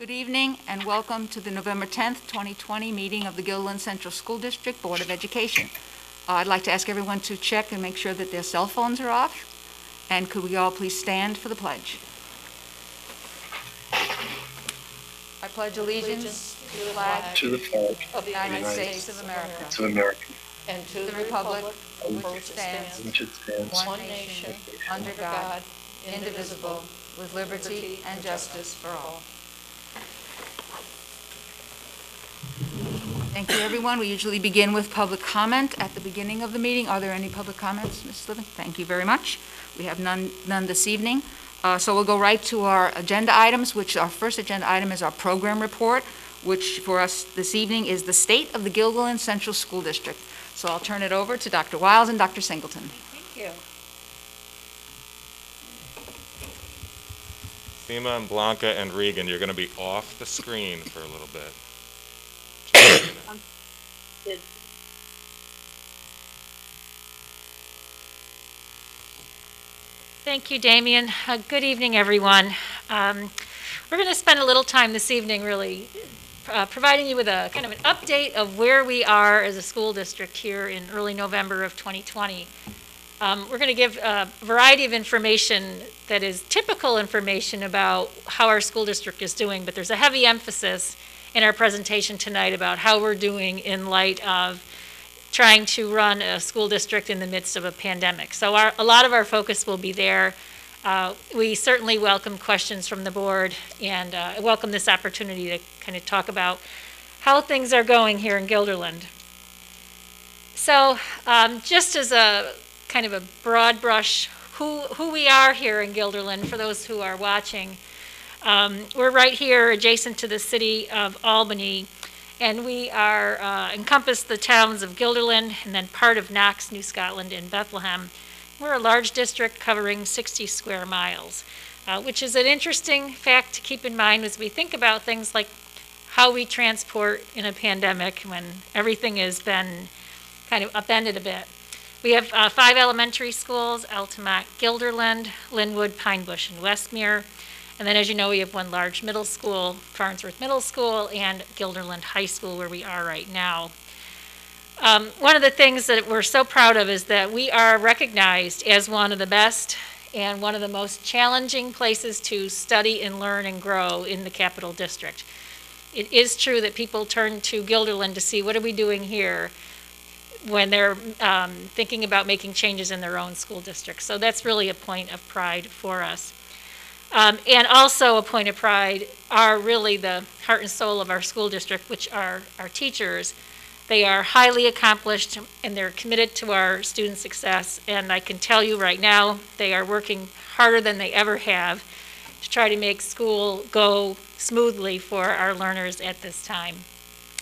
Good evening and welcome to the November 10th, 2020 meeting of the Guilderland Central School District Board of Education. I'd like to ask everyone to check and make sure that their cell phones are off. And could we all please stand for the pledge? I pledge allegiance to the flag of the United States of America and to the republic which stands one nation under God, indivisible, with liberty and justice for all. Thank you, everyone. We usually begin with public comment at the beginning of the meeting. Are there any public comments, Ms. Sliving? Thank you very much. We have none this evening. So we'll go right to our agenda items, which our first agenda item is our program report, which for us this evening is the state of the Guilderland Central School District. So I'll turn it over to Dr. Wiles and Dr. Singleton. Thank you. Seema and Blanca and Regan, you're going to be off the screen for a little bit. Thank you, Damien. Good evening, everyone. We're going to spend a little time this evening really providing you with a kind of an update of where we are as a school district here in early November of 2020. We're going to give a variety of information that is typical information about how our school district is doing, but there's a heavy emphasis in our presentation tonight about how we're doing in light of trying to run a school district in the midst of a pandemic. So a lot of our focus will be there. We certainly welcome questions from the board and welcome this opportunity to kind of talk about how things are going here in Guilderland. So just as a kind of a broad brush, who we are here in Guilderland, for those who are watching, we're right here adjacent to the city of Albany, and we are encompass the towns of Guilderland and then part of Knox, New Scotland, and Bethlehem. We're a large district covering 60 square miles, which is an interesting fact to keep in mind as we think about things like how we transport in a pandemic when everything has been kind of upended a bit. We have 5 elementary schools: Altamont, Guilderland, Linwood, Pine Bush, and Westmere. And then, as you know, we have one large middle school, Farnsworth Middle School, and Guilderland High School, where we are right now. One of the things that we're so proud of is that we are recognized as one of the best and one of the most challenging places to study and learn and grow in the Capital District. It is true that people turn to Guilderland to see what are we doing here when they're thinking about making changes in their own school district. So that's really a point of pride for us. And also a point of pride are really the heart and soul of our school district, which are our teachers. They are highly accomplished and they're committed to our student success. And I can tell you right now, they are working harder than they ever have to try to make school go smoothly for our learners at this time.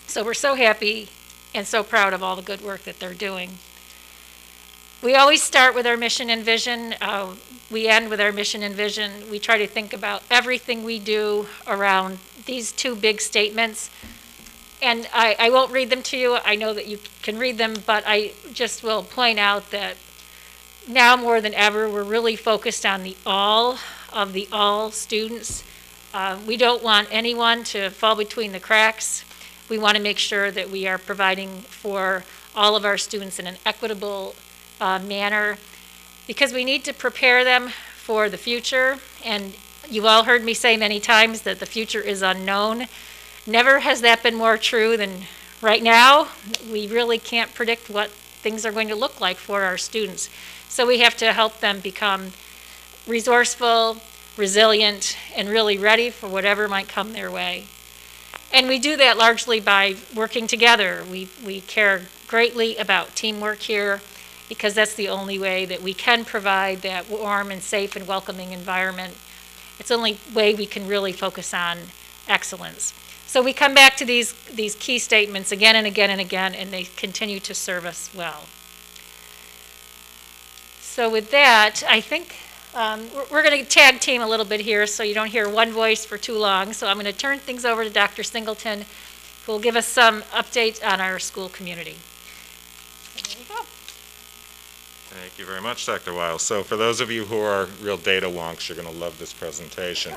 So we're so happy and so proud of all the good work that they're doing. We always start with our mission and vision. We end with our mission and vision. We try to think about everything we do around these 2 big statements. And I won't read them to you. I know that you can read them, but I just will point out that now more than ever, we're really focused on the all of the all students. We don't want anyone to fall between the cracks. We want to make sure that we are providing for all of our students in an equitable manner, because we need to prepare them for the future. And you've all heard me say many times that the future is unknown. Never has that been more true than right now. We really can't predict what things are going to look like for our students. So we have to help them become resourceful, resilient, and really ready for whatever might come their way. And we do that largely by working together. We care greatly about teamwork here, because that's the only way that we can provide that warm and safe and welcoming environment. It's the only way we can really focus on excellence. So we come back to these key statements again and again and again, and they continue to serve us well. So with that, I think we're going to tag team a little bit here so you don't hear one voice for too long. So I'm going to turn things over to Dr. Singleton, who will give us some updates on our school community. There you go. Thank you very much, Dr. Wiles. So for those of you who are real data wonks, you're going to love this presentation.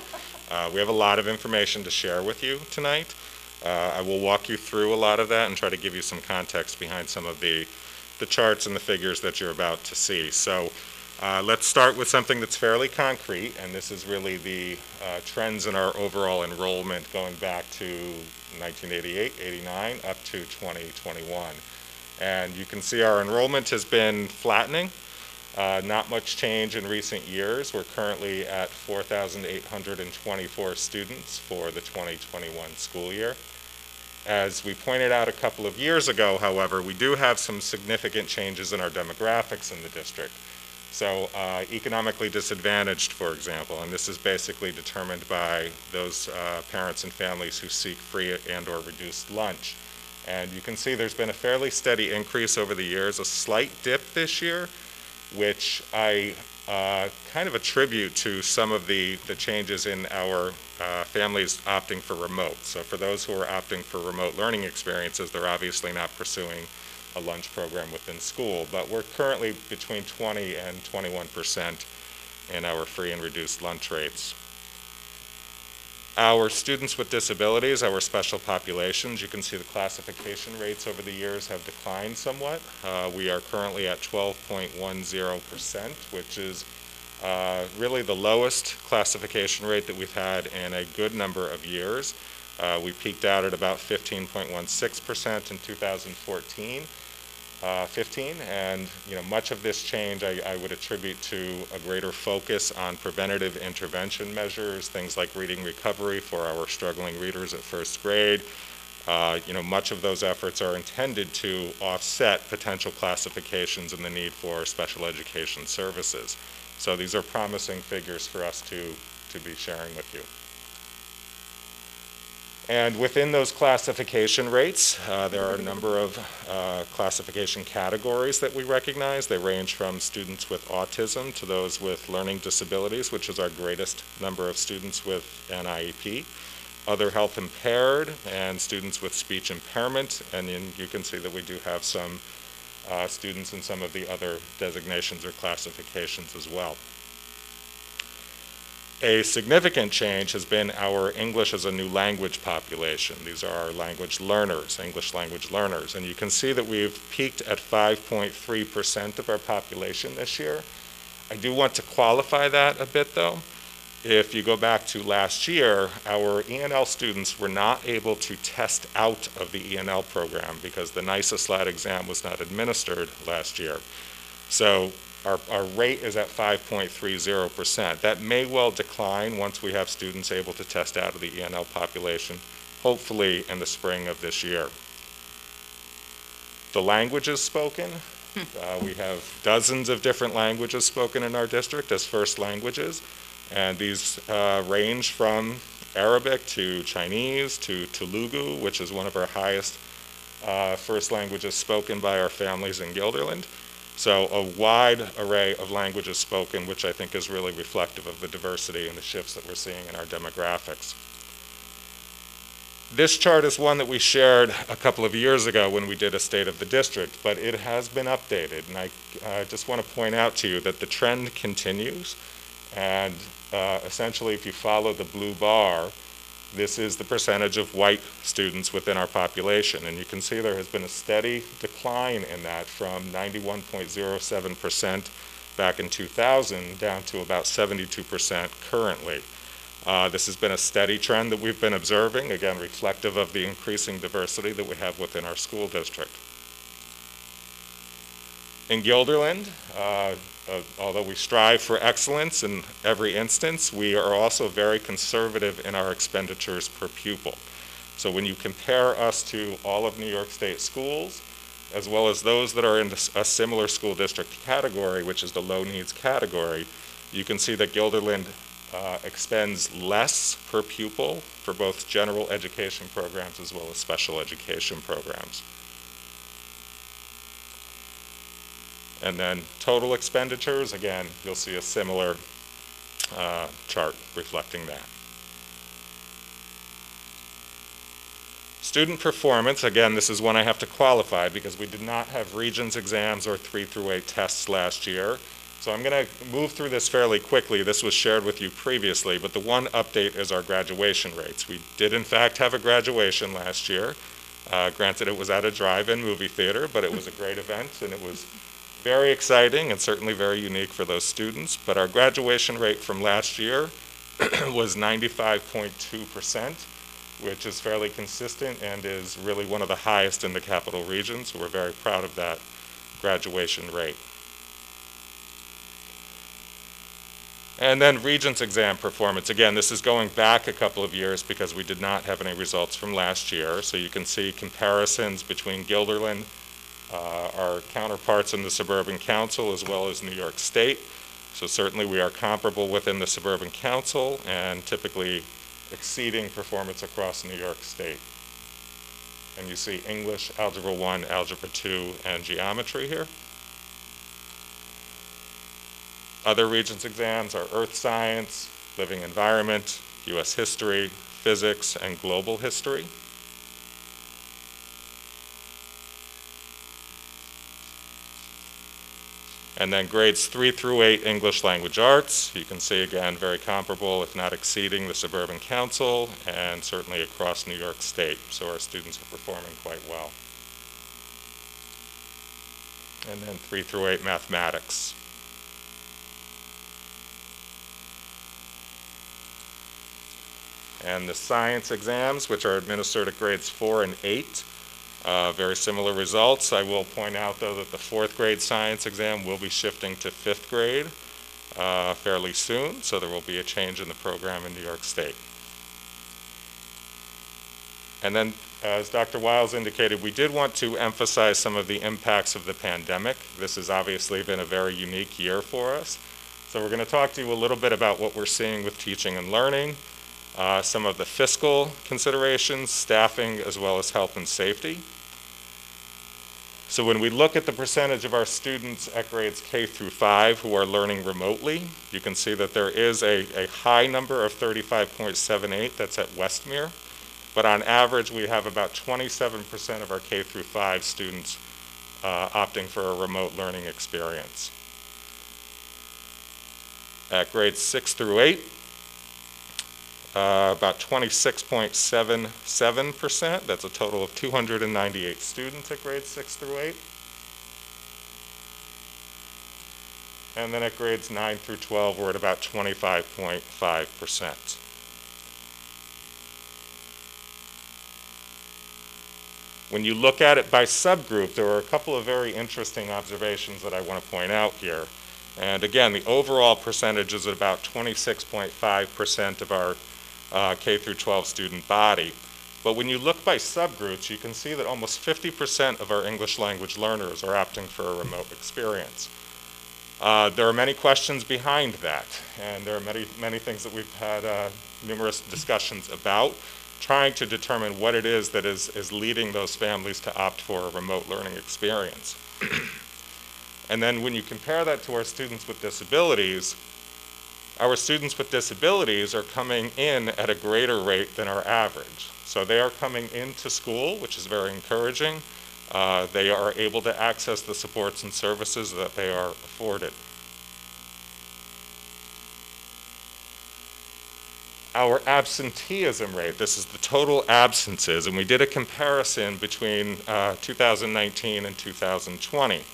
We have a lot of information to share with you tonight. I will walk you through a lot of that and try to give you some context behind some of the charts and the figures that you're about to see. So let's start with something that's fairly concrete, and this is really the trends in our overall enrollment going back to 1988, 89, up to 2021. And you can see our enrollment has been flattening. Not much change in recent years. We're currently at 4,824 students for the 2021 school year. As we pointed out a couple of years ago, however, we do have some significant changes in our demographics in the district. So economically disadvantaged, for example, and this is basically determined by those parents and families who seek free and or reduced lunch. And you can see there's been a fairly steady increase over the years, a slight dip this year, which I kind of attribute to some of the changes in our families opting for remote. So for those who are opting for remote learning experiences, they're obviously not pursuing a lunch program within school, but we're currently between 20 and 21% in our free and reduced lunch rates. Our students with disabilities, our special populations, you can see the classification rates over the years have declined somewhat. We are currently at 12.10%, which is really the lowest classification rate that we've had in a good number of years. We peaked out at about 15.16% in 2014. 15, and much of this change I would attribute to a greater focus on preventative intervention measures, things like reading recovery for our struggling readers at first grade. Much of those efforts are intended to offset potential classifications and the need for special education services. So these are promising figures for us to be sharing with you. And within those classification rates, there are a number of classification categories that we recognize. They range from students with autism to those with learning disabilities, which is our greatest number of students with an IEP, other health impaired, and students with speech impairment. And then you can see that we do have some students in some of the other designations or classifications as well. A significant change has been our English as a new language population. These are our language learners, English language learners. And you can see that we've peaked at 5.3% of our population this year. I do want to qualify that a bit though. If you go back to last year, our ENL students were not able to test out of the ENL program because the NYSA SLAT exam was not administered last year. So our rate is at 5.30%. That may well decline once we have students able to test out of the ENL population, hopefully in the spring of this year. The languages spoken, we have dozens of different languages spoken in our district as first languages, and these range from Arabic to Chinese to Telugu, which is one of our highest first languages spoken by our families in Guilderland. So a wide array of languages spoken, which I think is really reflective of the diversity and the shifts that we're seeing in our demographics. This chart is one that we shared a couple of years ago when we did a state of the district, but it has been updated. And I just want to point out to you that the trend continues. And essentially, if you follow the blue bar, this is the percentage of white students within our population. And you can see there has been a steady decline in that from 91.07% back in 2000 down to about 72% currently. This has been a steady trend that we've been observing, again, reflective of the increasing diversity that we have within our school district. In Guilderland, although we strive for excellence in every instance, we are also very conservative in our expenditures per pupil. So when you compare us to all of New York State schools, as well as those that are in a similar school district category, which is the low needs category, you can see that Guilderland expends less per pupil for both general education programs as well as special education programs. And then total expenditures, again, you'll see a similar chart reflecting that. Student performance, again, this is one I have to qualify because we did not have Regents exams or 3 through 8 tests last year. So I'm going to move through this fairly quickly. This was shared with you previously, but the one update is our graduation rates. We did, in fact, have a graduation last year. Granted, it was at a drive-in movie theater, but it was a great event, and it was very exciting and certainly very unique for those students. But our graduation rate from last year was 95.2%, which is fairly consistent and is really one of the highest in the capital region, so we're very proud of that graduation rate. And then Regents exam performance. Again, this is going back a couple of years because we did not have any results from last year. So you can see comparisons between Guilderland, our counterparts in the Suburban Council, as well as New York State. So certainly we are comparable within the Suburban Council and typically exceeding performance across New York State. And you see English, Algebra 1, Algebra 2, and Geometry here. Other Regents exams are Earth Science, Living Environment, U.S. History, Physics, and Global History. And then grades 3 through 8, English Language Arts. You can see, again, very comparable, if not exceeding, the Suburban Council, and certainly across New York State. So our students are performing quite well. And then 3 through 8, Mathematics. And the science exams, which are administered at grades 4 and 8, very similar results. I will point out, though, that the 4th grade science exam will be shifting to 5th grade fairly soon, so there will be a change in the program in New York State. And then, as Dr. Wiles indicated, we did want to emphasize some of the impacts of the pandemic. This has obviously been a very unique year for us. So we're going to talk to you a little bit about what we're seeing with teaching and learning, some of the fiscal considerations, staffing, as well as health and safety. So when we look at the percentage of our students at grades K through 5 who are learning remotely, you can see that there is a high number of 35.78 that's at Westmere, but on average we have about 27% of our K through 5 students opting for a remote learning experience. At grades 6 through 8, about 26.77%. That's a total of 298 students at grades 6 through 8. And then at grades 9 through 12, we're at about 25.5%. When you look at it by subgroup, there are a couple of very interesting observations that I want to point out here. And again, the overall percentage is about 26.5% of our K through 12 student body. But when you look by subgroups, you can see that almost 50% of our English language learners are opting for a remote experience. There are many questions behind that, and there are many things that we've had numerous discussions about, trying to determine what it is that is leading those families to opt for a remote learning experience. And then when you compare that to our students with disabilities, our students with disabilities are coming in at a greater rate than our average. So they are coming into school, which is very encouraging. They are able to access the supports and services that they are afforded. Our absenteeism rate, this is the total absences, and we did a comparison between 2019 and 2020.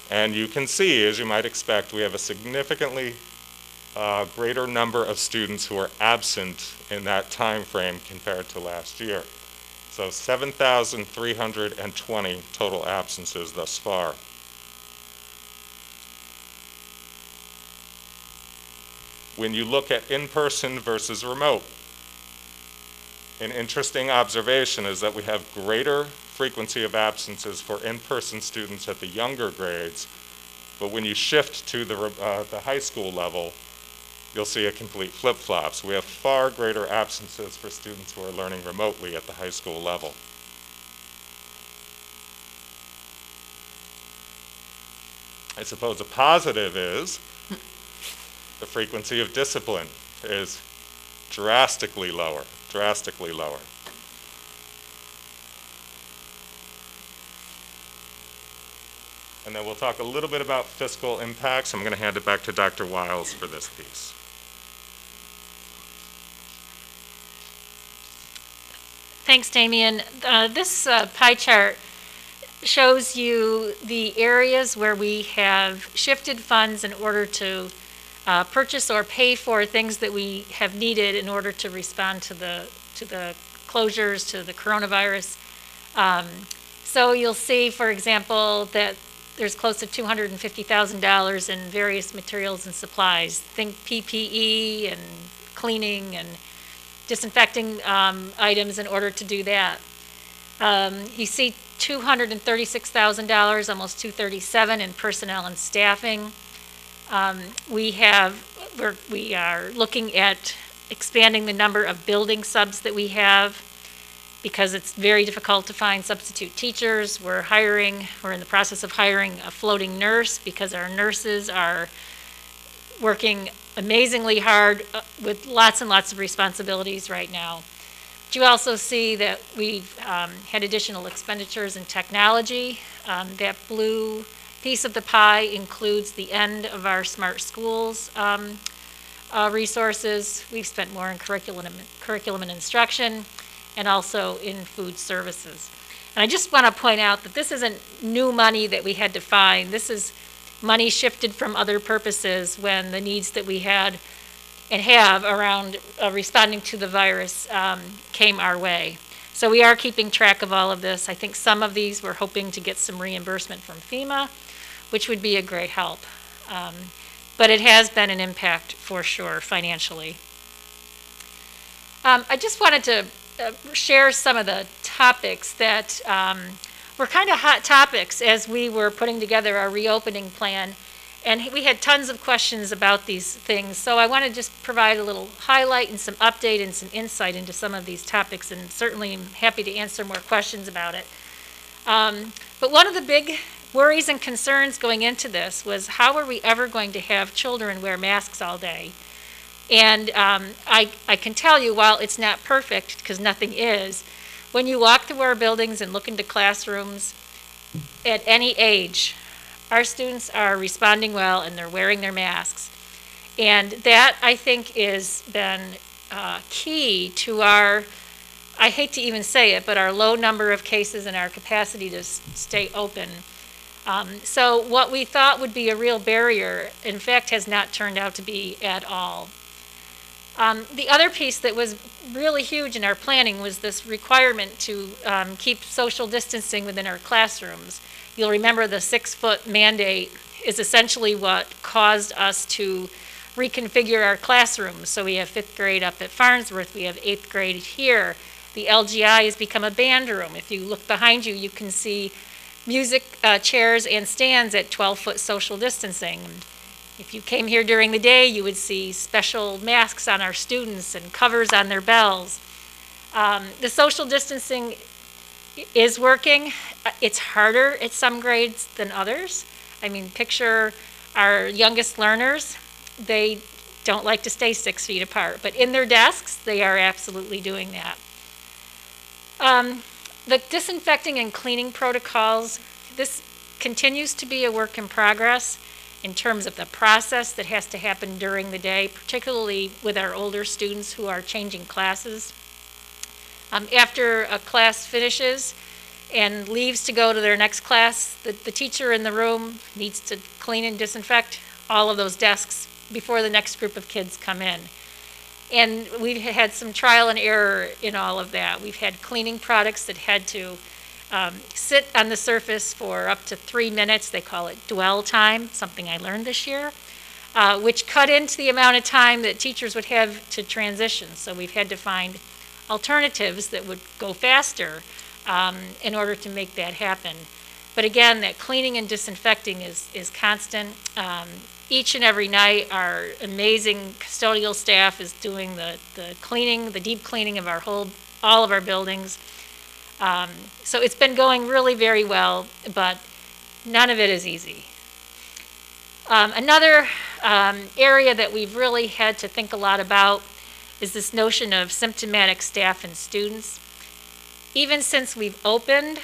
And you can see, as you might expect, we have a significantly greater number of students who are absent in that time frame compared to last year. So 7,320 total absences thus far. When you look at in-person versus remote, an interesting observation is that we have greater frequency of absences for in-person students at the younger grades, but when you shift to the high school level, you'll see a complete flip-flop. So we have far greater absences for students who are learning remotely at the high school level. I suppose a positive is the frequency of discipline is drastically lower, drastically lower. And then we'll talk a little bit about fiscal impacts. I'm going to hand it back to Dr. Wiles for this piece. Thanks, Damien. This pie chart shows you the areas where we have shifted funds in order to purchase or pay for things that we have needed in order to respond to the closures, to the coronavirus. So you'll see, for example, that there's close to $250,000 in various materials and supplies. Think PPE and cleaning and disinfecting items in order to do that. You see $236,000, almost $237,000 in personnel and staffing. We are looking at expanding the number of building subs that we have because it's very difficult to find substitute teachers. We're in the process of hiring a floating nurse because our nurses are working amazingly hard with lots and lots of responsibilities right now. But you also see that we've had additional expenditures in technology. That blue piece of the pie includes the end of our Smart Schools resources. We've spent more in curriculum and instruction and also in food services. And I just want to point out that this isn't new money that we had to find. This is money shifted from other purposes when the needs that we had and have around responding to the virus came our way. So we are keeping track of all of this. I think some of these we're hoping to get some reimbursement from FEMA, which would be a great help. But it has been an impact for sure financially. I just wanted to share some of the topics that were kind of hot topics as we were putting together our reopening plan. And we had tons of questions about these things. So I want to just provide a little highlight and some update and some insight into some of these topics, and certainly I'm happy to answer more questions about it. But one of the big worries and concerns going into this was, how are we ever going to have children wear masks all day? And I can tell you, while it's not perfect, because nothing is, when you walk through our buildings and look into classrooms at any age, our students are responding well and they're wearing their masks. And that, I think, has been key to our, I hate to even say it, but our low number of cases and our capacity to stay open. So what we thought would be a real barrier, in fact, has not turned out to be at all. The other piece that was really huge in our planning was this requirement to keep social distancing within our classrooms. You'll remember the 6-foot mandate is essentially what caused us to reconfigure our classrooms. So we have 5th grade up at Farnsworth, we have 8th grade here. The LGI has become a band room. If you look behind you, you can see music chairs and stands at 12-foot social distancing. If you came here during the day, you would see special masks on our students and covers on their bells. The social distancing is working. It's harder at some grades than others. I mean, picture our youngest learners. They don't like to stay 6 feet apart, but in their desks, they are absolutely doing that. The disinfecting and cleaning protocols, this continues to be a work in progress in terms of the process that has to happen during the day, particularly with our older students who are changing classes. After a class finishes and leaves to go to their next class, the teacher in the room needs to clean and disinfect all of those desks before the next group of kids come in. And we've had some trial and error in all of that. We've had cleaning products that had to sit on the surface for up to 3 minutes. They call it dwell time, something I learned this year, which cut into the amount of time that teachers would have to transition. So we've had to find alternatives that would go faster in order to make that happen. But again, that cleaning and disinfecting is constant. Each and every night, our amazing custodial staff is doing the cleaning, the deep cleaning of all of our buildings. So it's been going really very well, but none of it is easy. Another area that we've really had to think a lot about is this notion of symptomatic staff and students. Even since we've opened,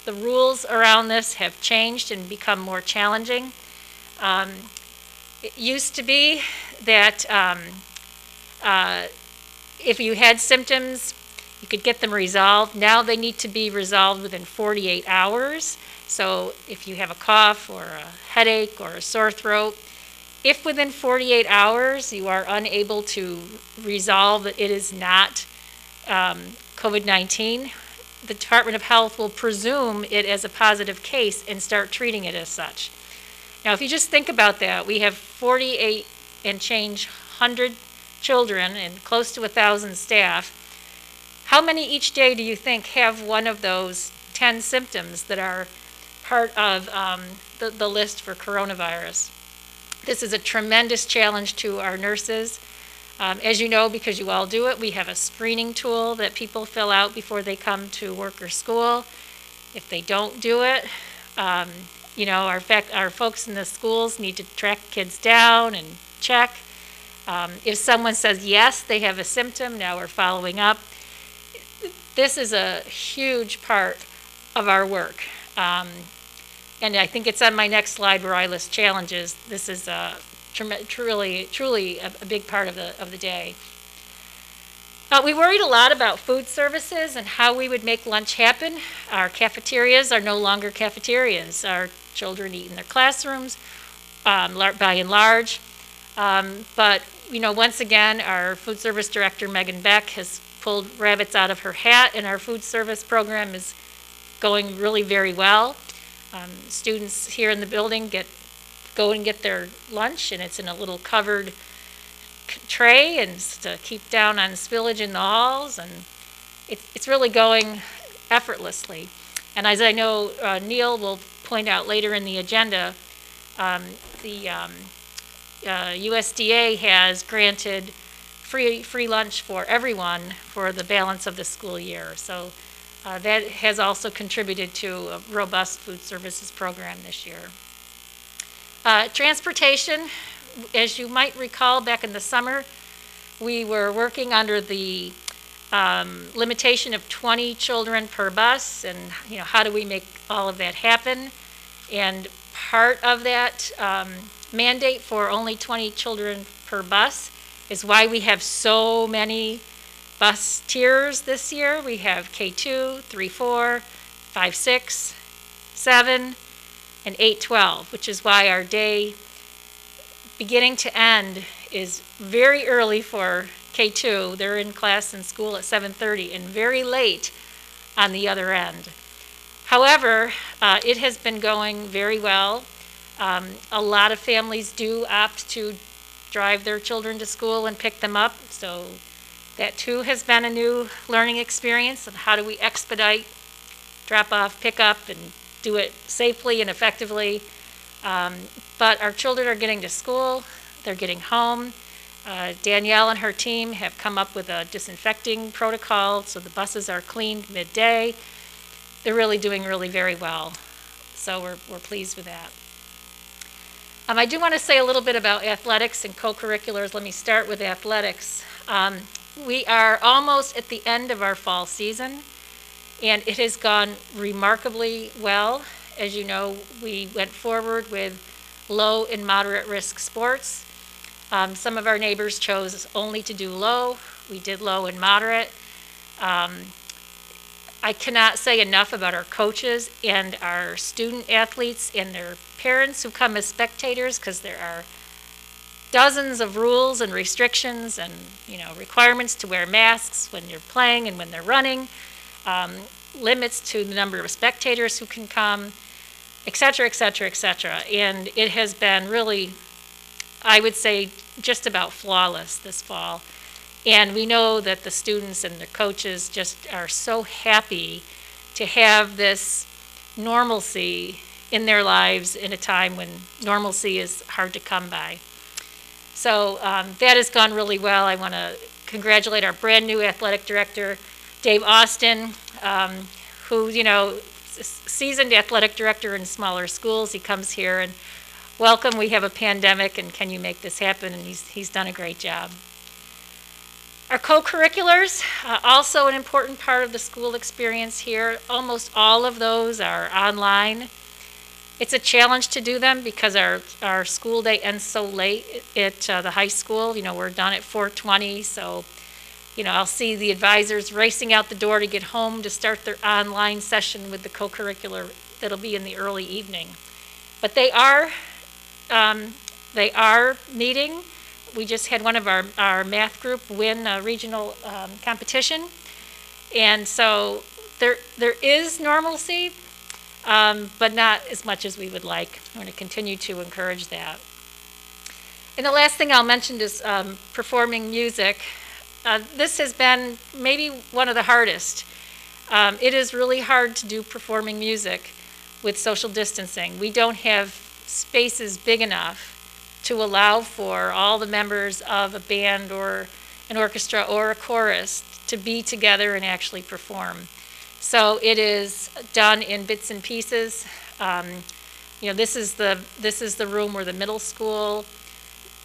the rules around this have changed and become more challenging. It used to be that if you had symptoms, you could get them resolved. Now they need to be resolved within 48 hours. So if you have a cough or a headache or a sore throat, if within 48 hours you are unable to resolve that it is not COVID-19, the Department of Health will presume it as a positive case and start treating it as such. Now, if you just think about that, we have 48 and change hundred children and close to 1,000 staff. How many each day do you think have one of those 10 symptoms that are part of the list for coronavirus? This is a tremendous challenge to our nurses. As you know, because you all do it, we have a screening tool that people fill out before they come to work or school. If they don't do it, our folks in the schools need to track kids down and check. If someone says yes, they have a symptom, now we're following up. This is a huge part of our work. And I think it's on my next slide where I list challenges. This is truly a big part of the day. We worried a lot about food services and how we would make lunch happen. Our cafeterias are no longer cafeterias. Our children eat in their classrooms, by and large. But once again, our food service director, Megan Beck, has pulled rabbits out of her hat, and our food service program is going really very well. Students here in the building go and get their lunch, and it's in a little covered tray, and to keep down on spillage in the halls, and it's really going effortlessly. And as I know Neil will point out later in the agenda, the USDA has granted free lunch for everyone for the balance of the school year. So that has also contributed to a robust food services program this year. Transportation, as you might recall back in the summer, we were working under the limitation of 20 children per bus, and how do we make all of that happen? And part of that mandate for only 20 children per bus is why we have so many bus tiers this year. We have K2, 3, 4, 5, 6, 7, and 8, 12, which is why our day beginning to end is very early for K2. They're in class and school at 7:30 and very late on the other end. However, it has been going very well. A lot of families do opt to drive their children to school and pick them up, so that too has been a new learning experience of how do we expedite drop off, pick up, and do it safely and effectively. But our children are getting to school, they're getting home. Danielle and her team have come up with a disinfecting protocol, so the buses are cleaned midday. They're really doing very well. So we're pleased with that. I do want to say a little bit about athletics and co-curriculars. Let me start with athletics. We are almost at the end of our fall season, and it has gone remarkably well. As you know, we went forward with low and moderate risk sports. Some of our neighbors chose only to do low. We did low and moderate. I cannot say enough about our coaches and our student athletes and their parents who come as spectators, because there are dozens of rules and restrictions and requirements to wear masks when you're playing and when they're running, limits to the number of spectators who can come, et cetera, et cetera, et cetera. And it has been really, I would say, just about flawless this fall. And we know that the students and the coaches just are so happy to have this normalcy in their lives in a time when normalcy is hard to come by. So that has gone really well. I want to congratulate our brand new athletic director, Dave Austin, who, seasoned athletic director in smaller schools. He comes here and welcome, we have a pandemic and can you make this happen? And he's done a great job. Our co-curriculars, also an important part of the school experience here. Almost all of those are online. It's a challenge to do them because our school day ends so late at the high school. We're done at 4:20, so I'll see the advisors racing out the door to get home to start their online session with the co-curricular that'll be in the early evening. But they are meeting. We just had one of our math group win a regional competition. And so there is normalcy, but not as much as we would like. I'm going to continue to encourage that. And the last thing I'll mention is performing music. This has been maybe one of the hardest. It is really hard to do performing music with social distancing. We don't have spaces big enough to allow for all the members of a band or an orchestra or a chorus to be together and actually perform. So it is done in bits and pieces. This is the room where the middle school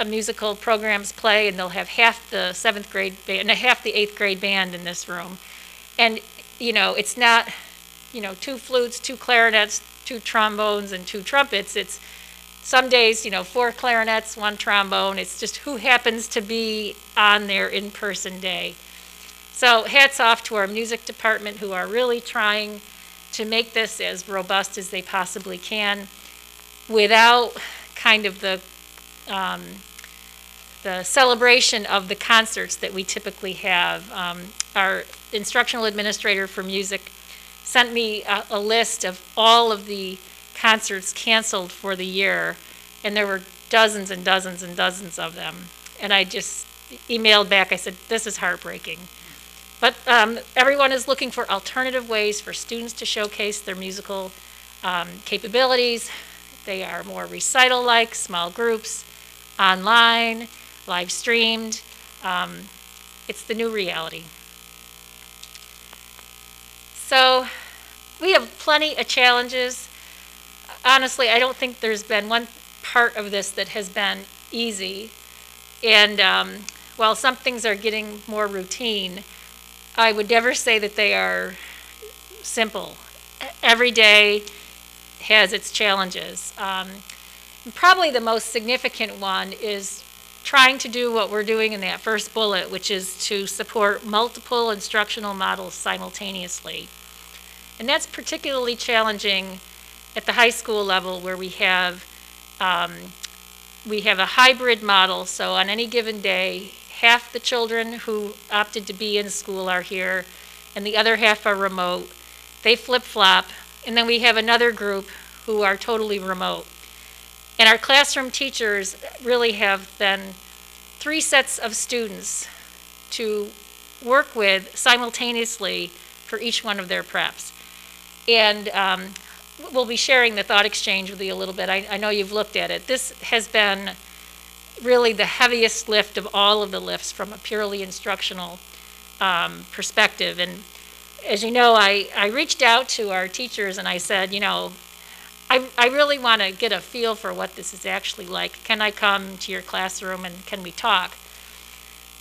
musical programs play, and they'll have half the 7th grade band and half the 8th grade band in this room. And it's not 2 flutes, 2 clarinets, 2 trombones, and 2 trumpets. It's some days, 4 clarinets, 1 trombone. It's just who happens to be on their in-person day. So hats off to our music department, who are really trying to make this as robust as they possibly can without kind of the celebration of the concerts that we typically have. Our instructional administrator for music sent me a list of all of the concerts canceled for the year, and there were dozens and dozens and dozens of them. And I just emailed back, I said, this is heartbreaking. But everyone is looking for alternative ways for students to showcase their musical capabilities. They are more recital-like, small groups, online, live streamed. It's the new reality. So we have plenty of challenges. Honestly, I don't think there's been one part of this that has been easy. And while some things are getting more routine, I would never say that they are simple. Every day has its challenges. Probably the most significant one is trying to do what we're doing in that first bullet, which is to support multiple instructional models simultaneously. And that's particularly challenging at the high school level, where we have a hybrid model. So on any given day, half the children who opted to be in school are here, and the other half are remote. They flip-flop, and then we have another group who are totally remote. And our classroom teachers really have then 3 sets of students to work with simultaneously for each one of their preps. And we'll be sharing the thought exchange with you a little bit. I know you've looked at it. This has been really the heaviest lift of all of the lifts from a purely instructional perspective. And as you know, I reached out to our teachers and I said, I really want to get a feel for what this is actually like. Can I come to your classroom and can we talk?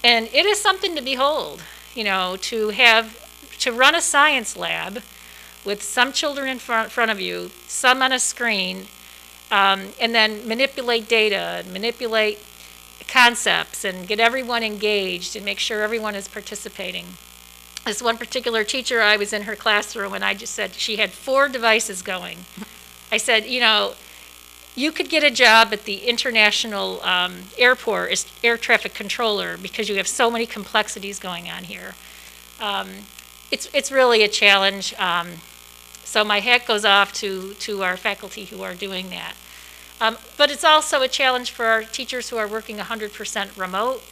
And it is something to behold, to run a science lab with some children in front of you, some on a screen, and then manipulate data and manipulate concepts and get everyone engaged and make sure everyone is participating. This one particular teacher, I was in her classroom and I just said she had 4 devices going. I said, you could get a job at the international airport as air traffic controller because you have so many complexities going on here. It's really a challenge. So my hat goes off to our faculty who are doing that. But it's also a challenge for our teachers who are working 100% remote.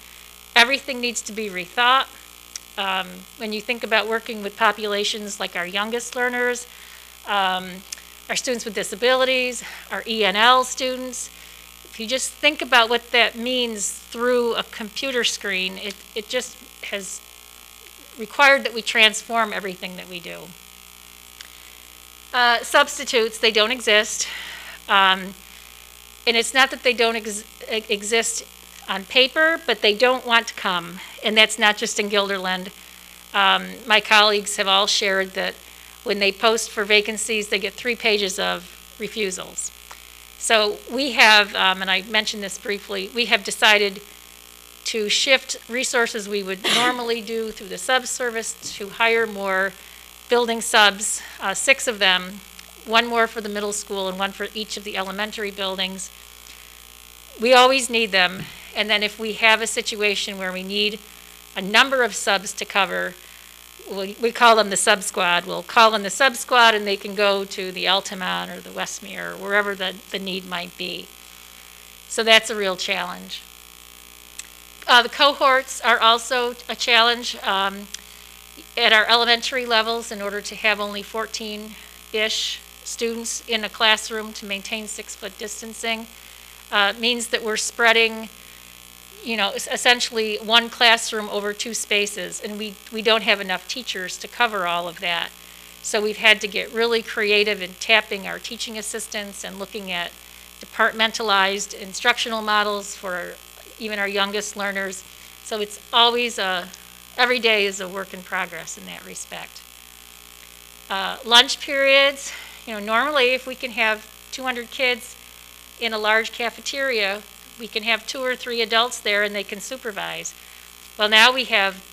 Everything needs to be rethought. When you think about working with populations like our youngest learners, our students with disabilities, our ENL students, if you just think about what that means through a computer screen, it just has required that we transform everything that we do. Substitutes, they don't exist. And it's not that they don't exist on paper, but they don't want to come. And that's not just in Guilderland. My colleagues have all shared that when they post for vacancies, they get 3 pages of refusals. So we have, and I mentioned this briefly, we have decided to shift resources we would normally do through the subservice to hire more building subs, 6 of them, 1 more for the middle school and 1 for each of the elementary buildings. We always need them, and then if we have a situation where we need a number of subs to cover, we call them the sub squad. We'll call in the sub squad and they can go to the Altamont or the Westmere or wherever the need might be. So that's a real challenge. The cohorts are also a challenge at our elementary levels. In order to have only 14-ish students in a classroom to maintain 6-foot distancing, means that we're spreading, essentially 1 classroom over 2 spaces, and we don't have enough teachers to cover all of that. So we've had to get really creative in tapping our teaching assistants and looking at departmentalized instructional models for even our youngest learners. So it's always every day is a work in progress in that respect. Lunch periods, normally if we can have 200 kids in a large cafeteria, we can have 2 or 3 adults there and they can supervise. Well, now we have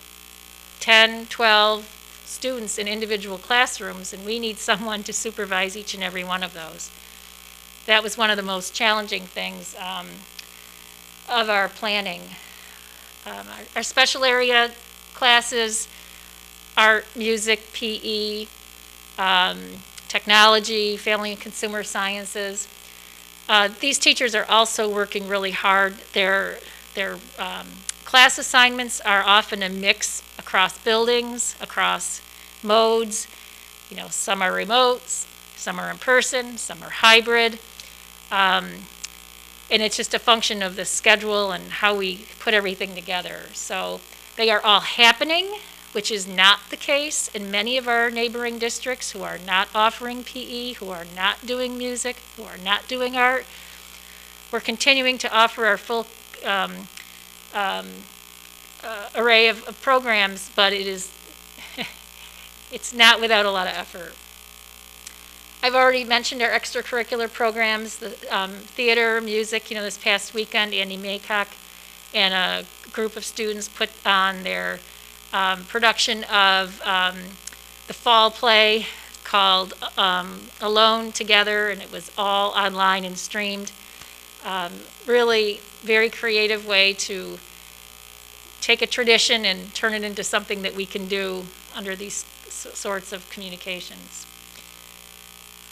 10, 12 students in individual classrooms, and we need someone to supervise each and every one of those. That was one of the most challenging things of our planning. Our special area classes, art, music, PE, technology, family and consumer sciences. These teachers are also working really hard. Their class assignments are often a mix across buildings, across modes. Some are remote, some are in person, some are hybrid. And it's just a function of the schedule and how we put everything together. So they are all happening, which is not the case in many of our neighboring districts who are not offering PE, who are not doing music, who are not doing art. We're continuing to offer our full array of programs, but it's not without a lot of effort. I've already mentioned our extracurricular programs, the theater, music. This past weekend, Andy Maycock and a group of students put on their production of the fall play called Alone Together, and it was all online and streamed. Really very creative way to take a tradition and turn it into something that we can do under these sorts of communications.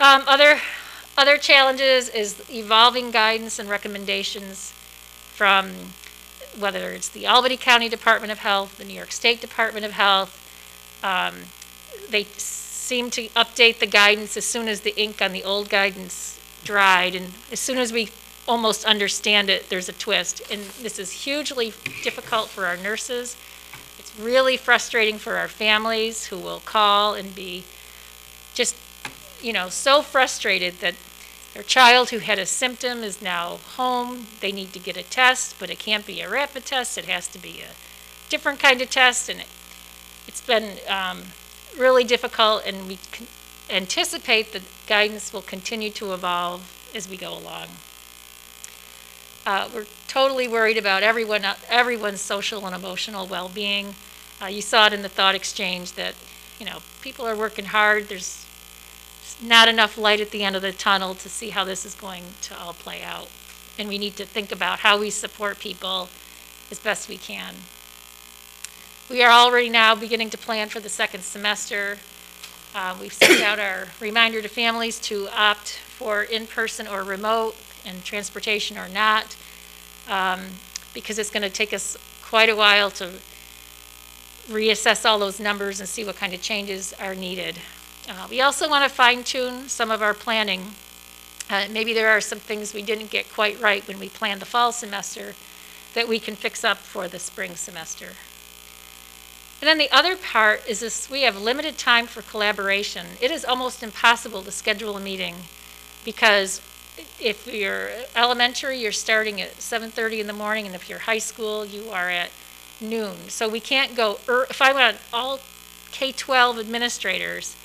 Other challenges is evolving guidance and recommendations from whether it's the Albany County Department of Health, the New York State Department of Health. They seem to update the guidance as soon as the ink on the old guidance dried, and as soon as we almost understand it, there's a twist. And this is hugely difficult for our nurses. It's really frustrating for our families who will call and be just so frustrated that their child who had a symptom is now home. They need to get a test, but it can't be a rapid test. It has to be a different kind of test, and it's been really difficult, and we anticipate that guidance will continue to evolve as we go along. We're totally worried about everyone's social and emotional well-being. You saw it in the thought exchange that people are working hard. There's not enough light at the end of the tunnel to see how this is going to all play out. And we need to think about how we support people as best we can. We are already now beginning to plan for the second semester. We've sent out our reminder to families to opt for in-person or remote and transportation or not, because it's going to take us quite a while to reassess all those numbers and see what kind of changes are needed. We also want to fine-tune some of our planning. Maybe there are some things we didn't get quite right when we planned the fall semester that we can fix up for the spring semester. And then the other part is this: we have limited time for collaboration. It is almost impossible to schedule a meeting because if you're elementary, you're starting at 7:30 in the morning, and if you're high school, you are at noon. So we can't go, if I want all K-12 administrators,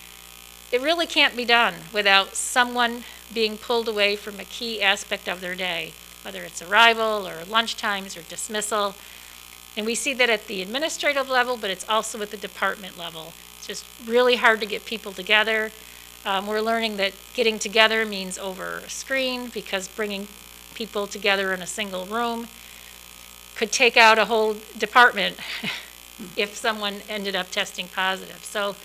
it really can't be done without someone being pulled away from a key aspect of their day, whether it's arrival or lunch times or dismissal. And we see that at the administrative level, but it's also at the department level. It's just really hard to get people together. We're learning that getting together means over a screen, because bringing people together in a single room could take out a whole department if someone ended up testing positive. So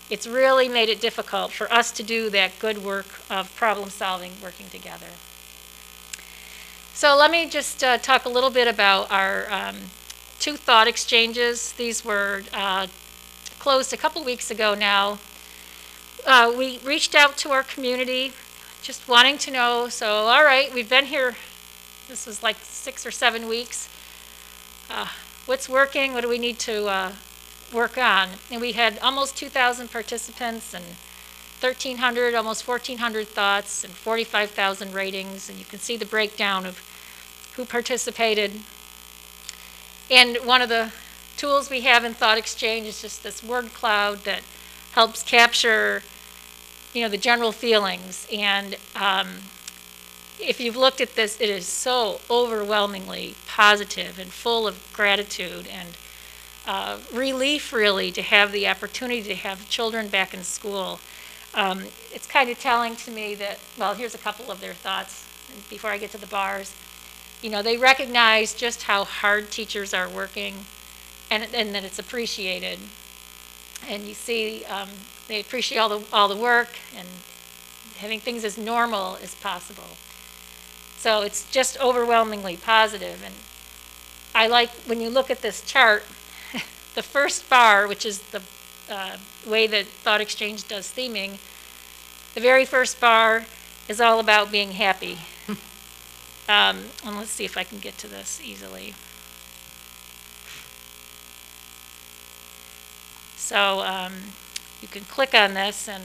it's really made it difficult for us to do that good work of problem solving, working together. So let me just talk a little bit about our 2 thought exchanges. These were closed a couple weeks ago now. We reached out to our community, just wanting to know, so all right, we've been here, this was like 6 or 7 weeks. What's working? What do we need to work on? And we had almost 2,000 participants and 1,300, almost 1,400 thoughts and 45,000 ratings. And you can see the breakdown of who participated. And one of the tools we have in Thought Exchange is just this word cloud that helps capture, the general feelings. And if you've looked at this, it is so overwhelmingly positive and full of gratitude and relief, really, to have the opportunity to have children back in school. It's kind of telling to me that, well, here's a couple of their thoughts before I get to the bars. They recognize just how hard teachers are working, and that it's appreciated. And you see, they appreciate all the work and having things as normal as possible. So it's just overwhelmingly positive. And I like, when you look at this chart, the first bar, which is the way that Thought Exchange does theming, the very first bar is all about being happy. And let's see if I can get to this easily. So you can click on this and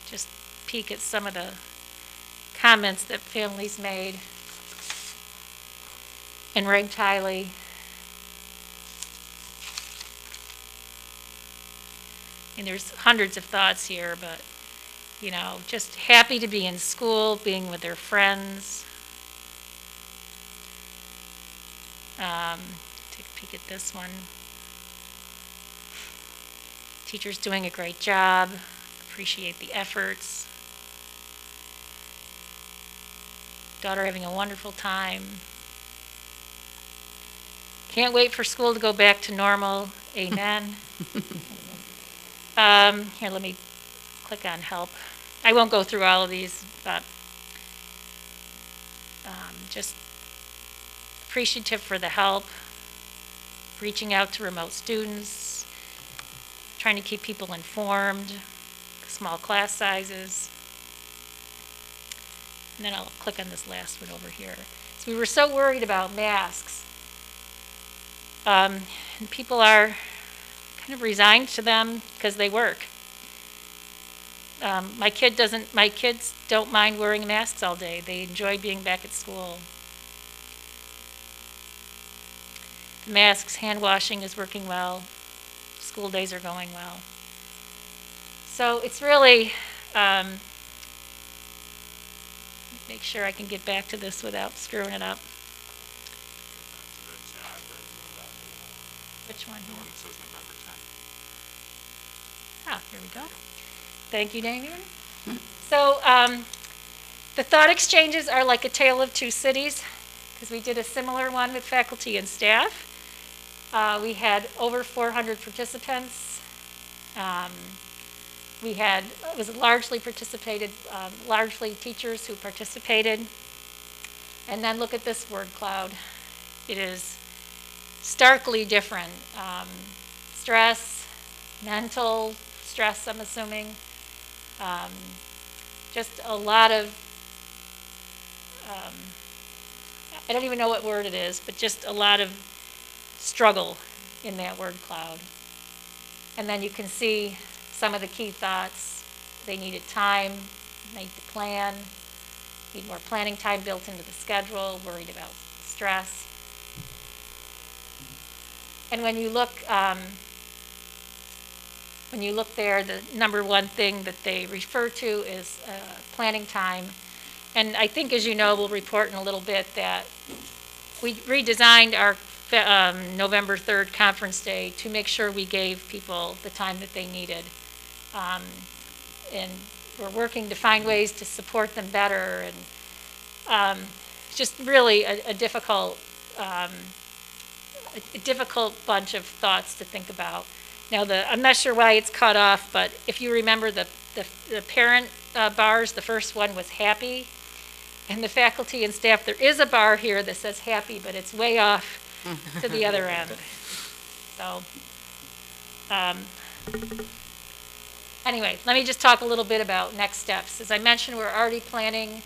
just peek at some of the comments that families made and ranked highly. And there's hundreds of thoughts here, but just happy to be in school, being with their friends. Take a peek at this one. Teachers doing a great job. Appreciate the efforts. Daughter having a wonderful time. Can't wait for school to go back to normal. Amen. Here, let me click on help. I won't go through all of these, but just appreciative for the help, reaching out to remote students, trying to keep people informed, small class sizes. And then I'll click on this last one over here. So we were so worried about masks. And people are kind of resigned to them because they work. My kids don't mind wearing masks all day. They enjoy being back at school. The masks, hand washing is working well. School days are going well. So it's really, make sure I can get back to this without screwing it up. Which one? The one that says November 10th. Ah, here we go. Thank you, Damien. So the thought exchanges are like a tale of two cities, because we did a similar one with faculty and staff. We had over 400 participants. It was largely teachers who participated. And then look at this word cloud. It is starkly different. Stress, mental stress, I'm assuming. Just a lot of, I don't even know what word it is, but just a lot of struggle in that word cloud. And then you can see some of the key thoughts. they needed time, need to plan, need more planning time built into the schedule, worried about stress. And when you look there, the number one thing that they refer to is planning time. And I think, as you know, we'll report in a little bit that we redesigned our November 3rd conference day to make sure we gave people the time that they needed. And we're working to find ways to support them better. And just really a difficult bunch of thoughts to think about. Now, I'm not sure why it's cut off, but if you remember the parent bars, the first one was happy. And the faculty and staff, there is a bar here that says happy, but it's way off to the other end. So, anyway, let me just talk a little bit about next steps. As I mentioned, we're already planning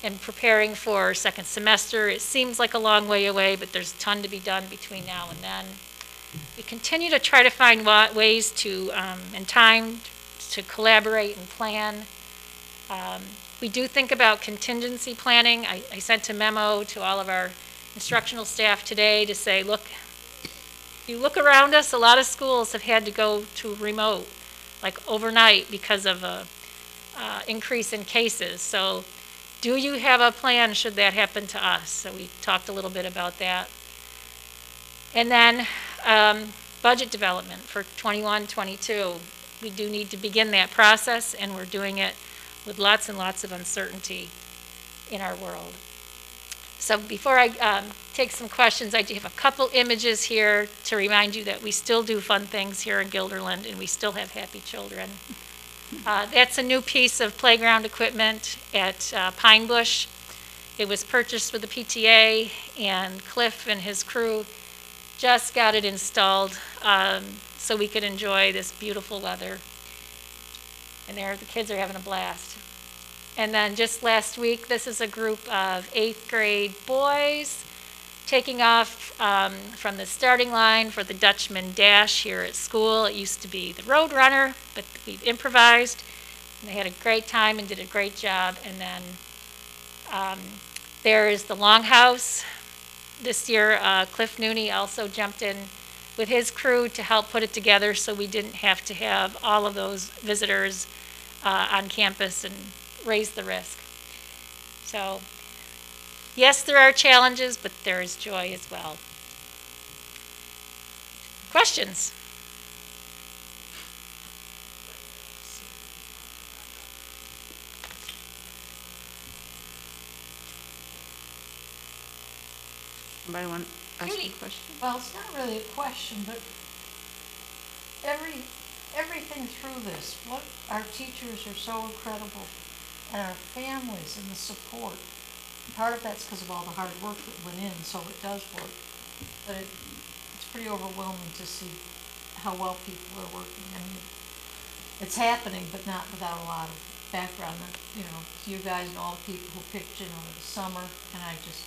and preparing for second semester. It seems like a long way away, but there's a ton to be done between now and then. We continue to try to find ways to, and time to collaborate and plan. We do think about contingency planning. I sent a memo to all of our instructional staff today to say, look, if you look around us, a lot of schools have had to go to remote, like overnight, because of a increase in cases. So do you have a plan should that happen to us? So we talked a little bit about that. And then budget development for 21-22. We do need to begin that process, and we're doing it with lots and lots of uncertainty in our world. So before I take some questions, I do have a couple images here to remind you that we still do fun things here in Guilderland, and we still have happy children. That's a new piece of playground equipment at Pine Bush. It was purchased with the PTA, and Cliff and his crew just got it installed so we could enjoy this beautiful weather. And there, the kids are having a blast. And then just last week, this is a group of 8th grade boys taking off from the starting line for the Dutchman Dash here at school. It used to be the Road Runner, but we've improvised. And they had a great time and did a great job. And then there is the Longhouse. This year, Cliff Nooney also jumped in with his crew to help put it together so we didn't have to have all of those visitors on campus and raise the risk. So, yes, there are challenges, but there is joy as well. Questions? Somebody want to ask Judy. a question? Well, it's not really a question, but everything through this, what our teachers are so incredible, and our families and the support. Part of that's because of all the hard work that went in, so it does work. But it's pretty overwhelming to see how well people are working. I mean, it's happening, but not without a lot of background. You know, you guys and all the people who pitched in over the summer, and it's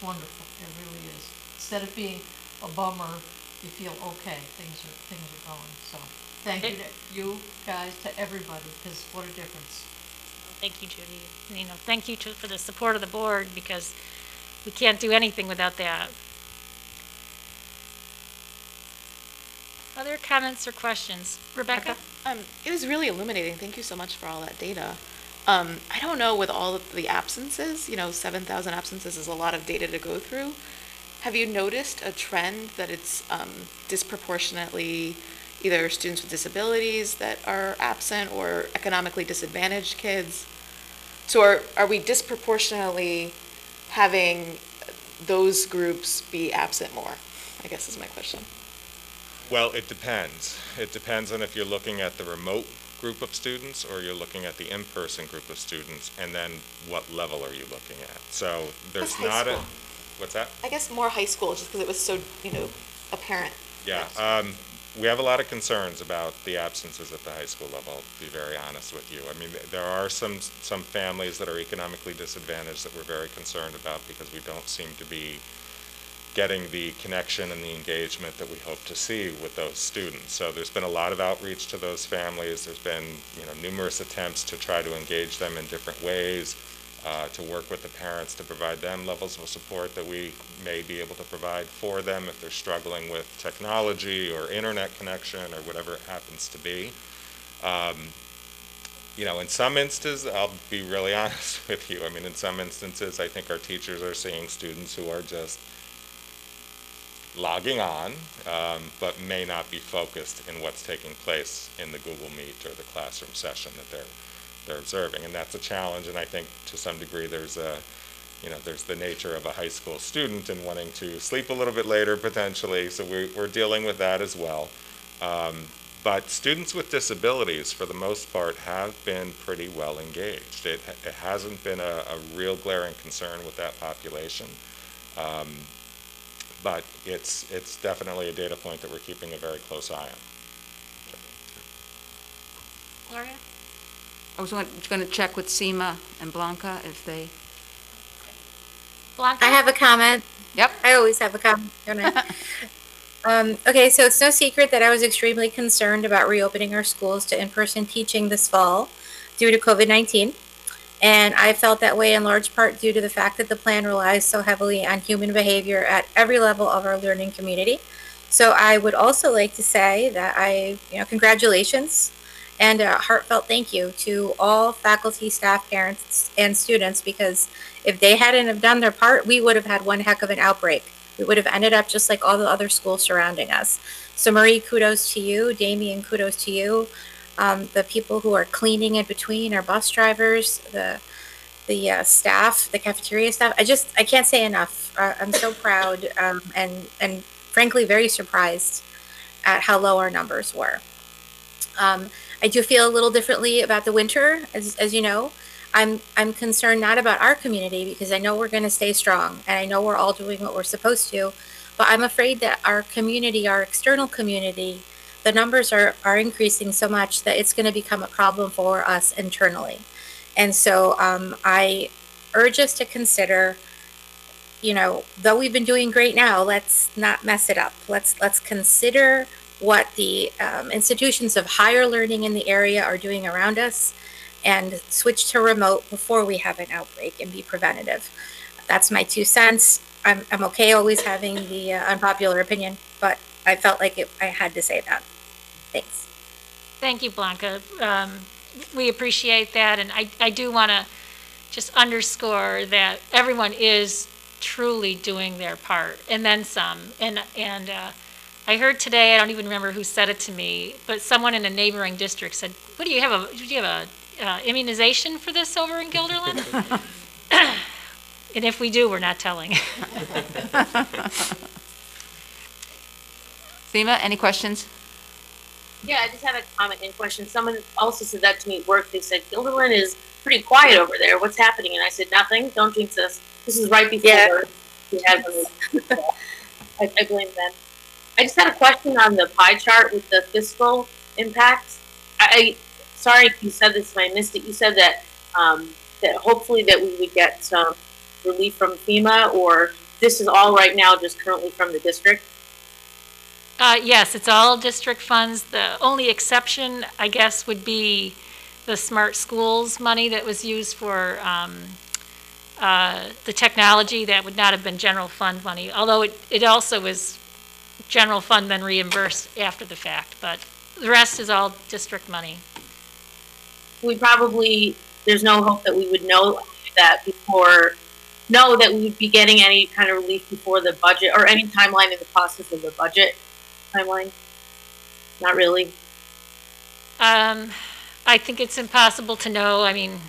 wonderful. It really is. Instead of being a bummer, you feel okay. Things are going. So thank you to you guys, to everybody, because what a difference. Thank you, Judy. You know, thank you for the support of the board, because we can't do anything without that. Other comments or questions? Rebecca? It was really illuminating. Thank you so much for all that data. I don't know, with all of the absences, 7,000 absences is a lot of data to go through. Have you noticed a trend that it's disproportionately either students with disabilities that are absent or economically disadvantaged kids? So are we disproportionately having those groups be absent more, I guess is my question. Well, it depends. It depends on if you're looking at the remote group of students or you're looking at the in-person group of students, and then what level are you looking at? So there's High not a, school. what's that? I guess more high school, just because it was so, apparent. Yeah, we have a lot of concerns about the absences at the high school level, to be very honest with you. I mean, there are some families that are economically disadvantaged that we're very concerned about because we don't seem to be getting the connection and the engagement that we hope to see with those students. So there's been a lot of outreach to those families. There's been, numerous attempts to try to engage them in different ways, to work with the parents to provide them levels of support that we may be able to provide for them if they're struggling with technology or internet connection or whatever it happens to be. In some instances, I'll be really honest with you. I mean, in some instances, I think our teachers are seeing students who are just logging on, but may not be focused in what's taking place in the Google Meet or the classroom session that they're observing. And that's a challenge, and I think to some degree there's the nature of a high school student and wanting to sleep a little bit later potentially, so we're dealing with that as well. But students with disabilities, for the most part, have been pretty well engaged. It hasn't been a real glaring concern with that population. But it's definitely a data point that we're keeping a very close eye on. Gloria? I was going to check with Seema and Blanca if they, Blanca? I have a comment. Yep. I always have a comment, don't I? Okay, so it's no secret that I was extremely concerned about reopening our schools to in-person teaching this fall due to COVID-19. And I felt that way in large part due to the fact that the plan relies so heavily on human behavior at every level of our learning community. So I would also like to say that congratulations and a heartfelt thank you to all faculty, staff, parents, and students, because if they hadn't have done their part, we would have had one heck of an outbreak. We would have ended up just like all the other schools surrounding us. So Marie, kudos to you. Damien, kudos to you. The people who are cleaning in between, our bus drivers, the staff, the cafeteria staff. I can't say enough. I'm so proud and frankly very surprised at how low our numbers were. I do feel a little differently about the winter, as you know. I'm concerned not about our community, because I know we're going to stay strong and I know we're all doing what we're supposed to, but I'm afraid that our community, our external community, the numbers are increasing so much that it's going to become a problem for us internally. And so I urge us to consider, though we've been doing great now, let's not mess it up. Let's consider what the institutions of higher learning in the area are doing around us, and switch to remote before we have an outbreak and be preventative. That's my 2 cents. I'm okay always having the unpopular opinion, but I felt like I had to say that. Thanks. Thank you, Blanca. We appreciate that, and I do want to just underscore that everyone is truly doing their part, and then some. And I heard today, I don't even remember who said it to me, but someone in a neighboring district said, "What do you have a immunization for this over in Guilderland?" And if we do, we're not telling. Seema, any questions? Yeah, I just had a comment and question. Someone also said that to me at work. They said, Guilderland is pretty quiet over there. What's happening? And I said, nothing. Don't jinx us. This is right before we had I blame them. I just had a question on the pie chart with the fiscal impacts. Sorry if you said this and I missed it. You said that that hopefully that we would get some relief from FEMA, or this is all right now just currently from the district? Yes, it's all district funds. The only exception, I guess, would be the Smart Schools money that was used for the technology. That would not have been general fund money, although it also was general fund then reimbursed after the fact, but the rest is all district money. There's no hope that we would know that we would be getting any kind of relief before the budget, or any timeline in the process of the budget timeline? Not really. I think it's impossible to know. I mean,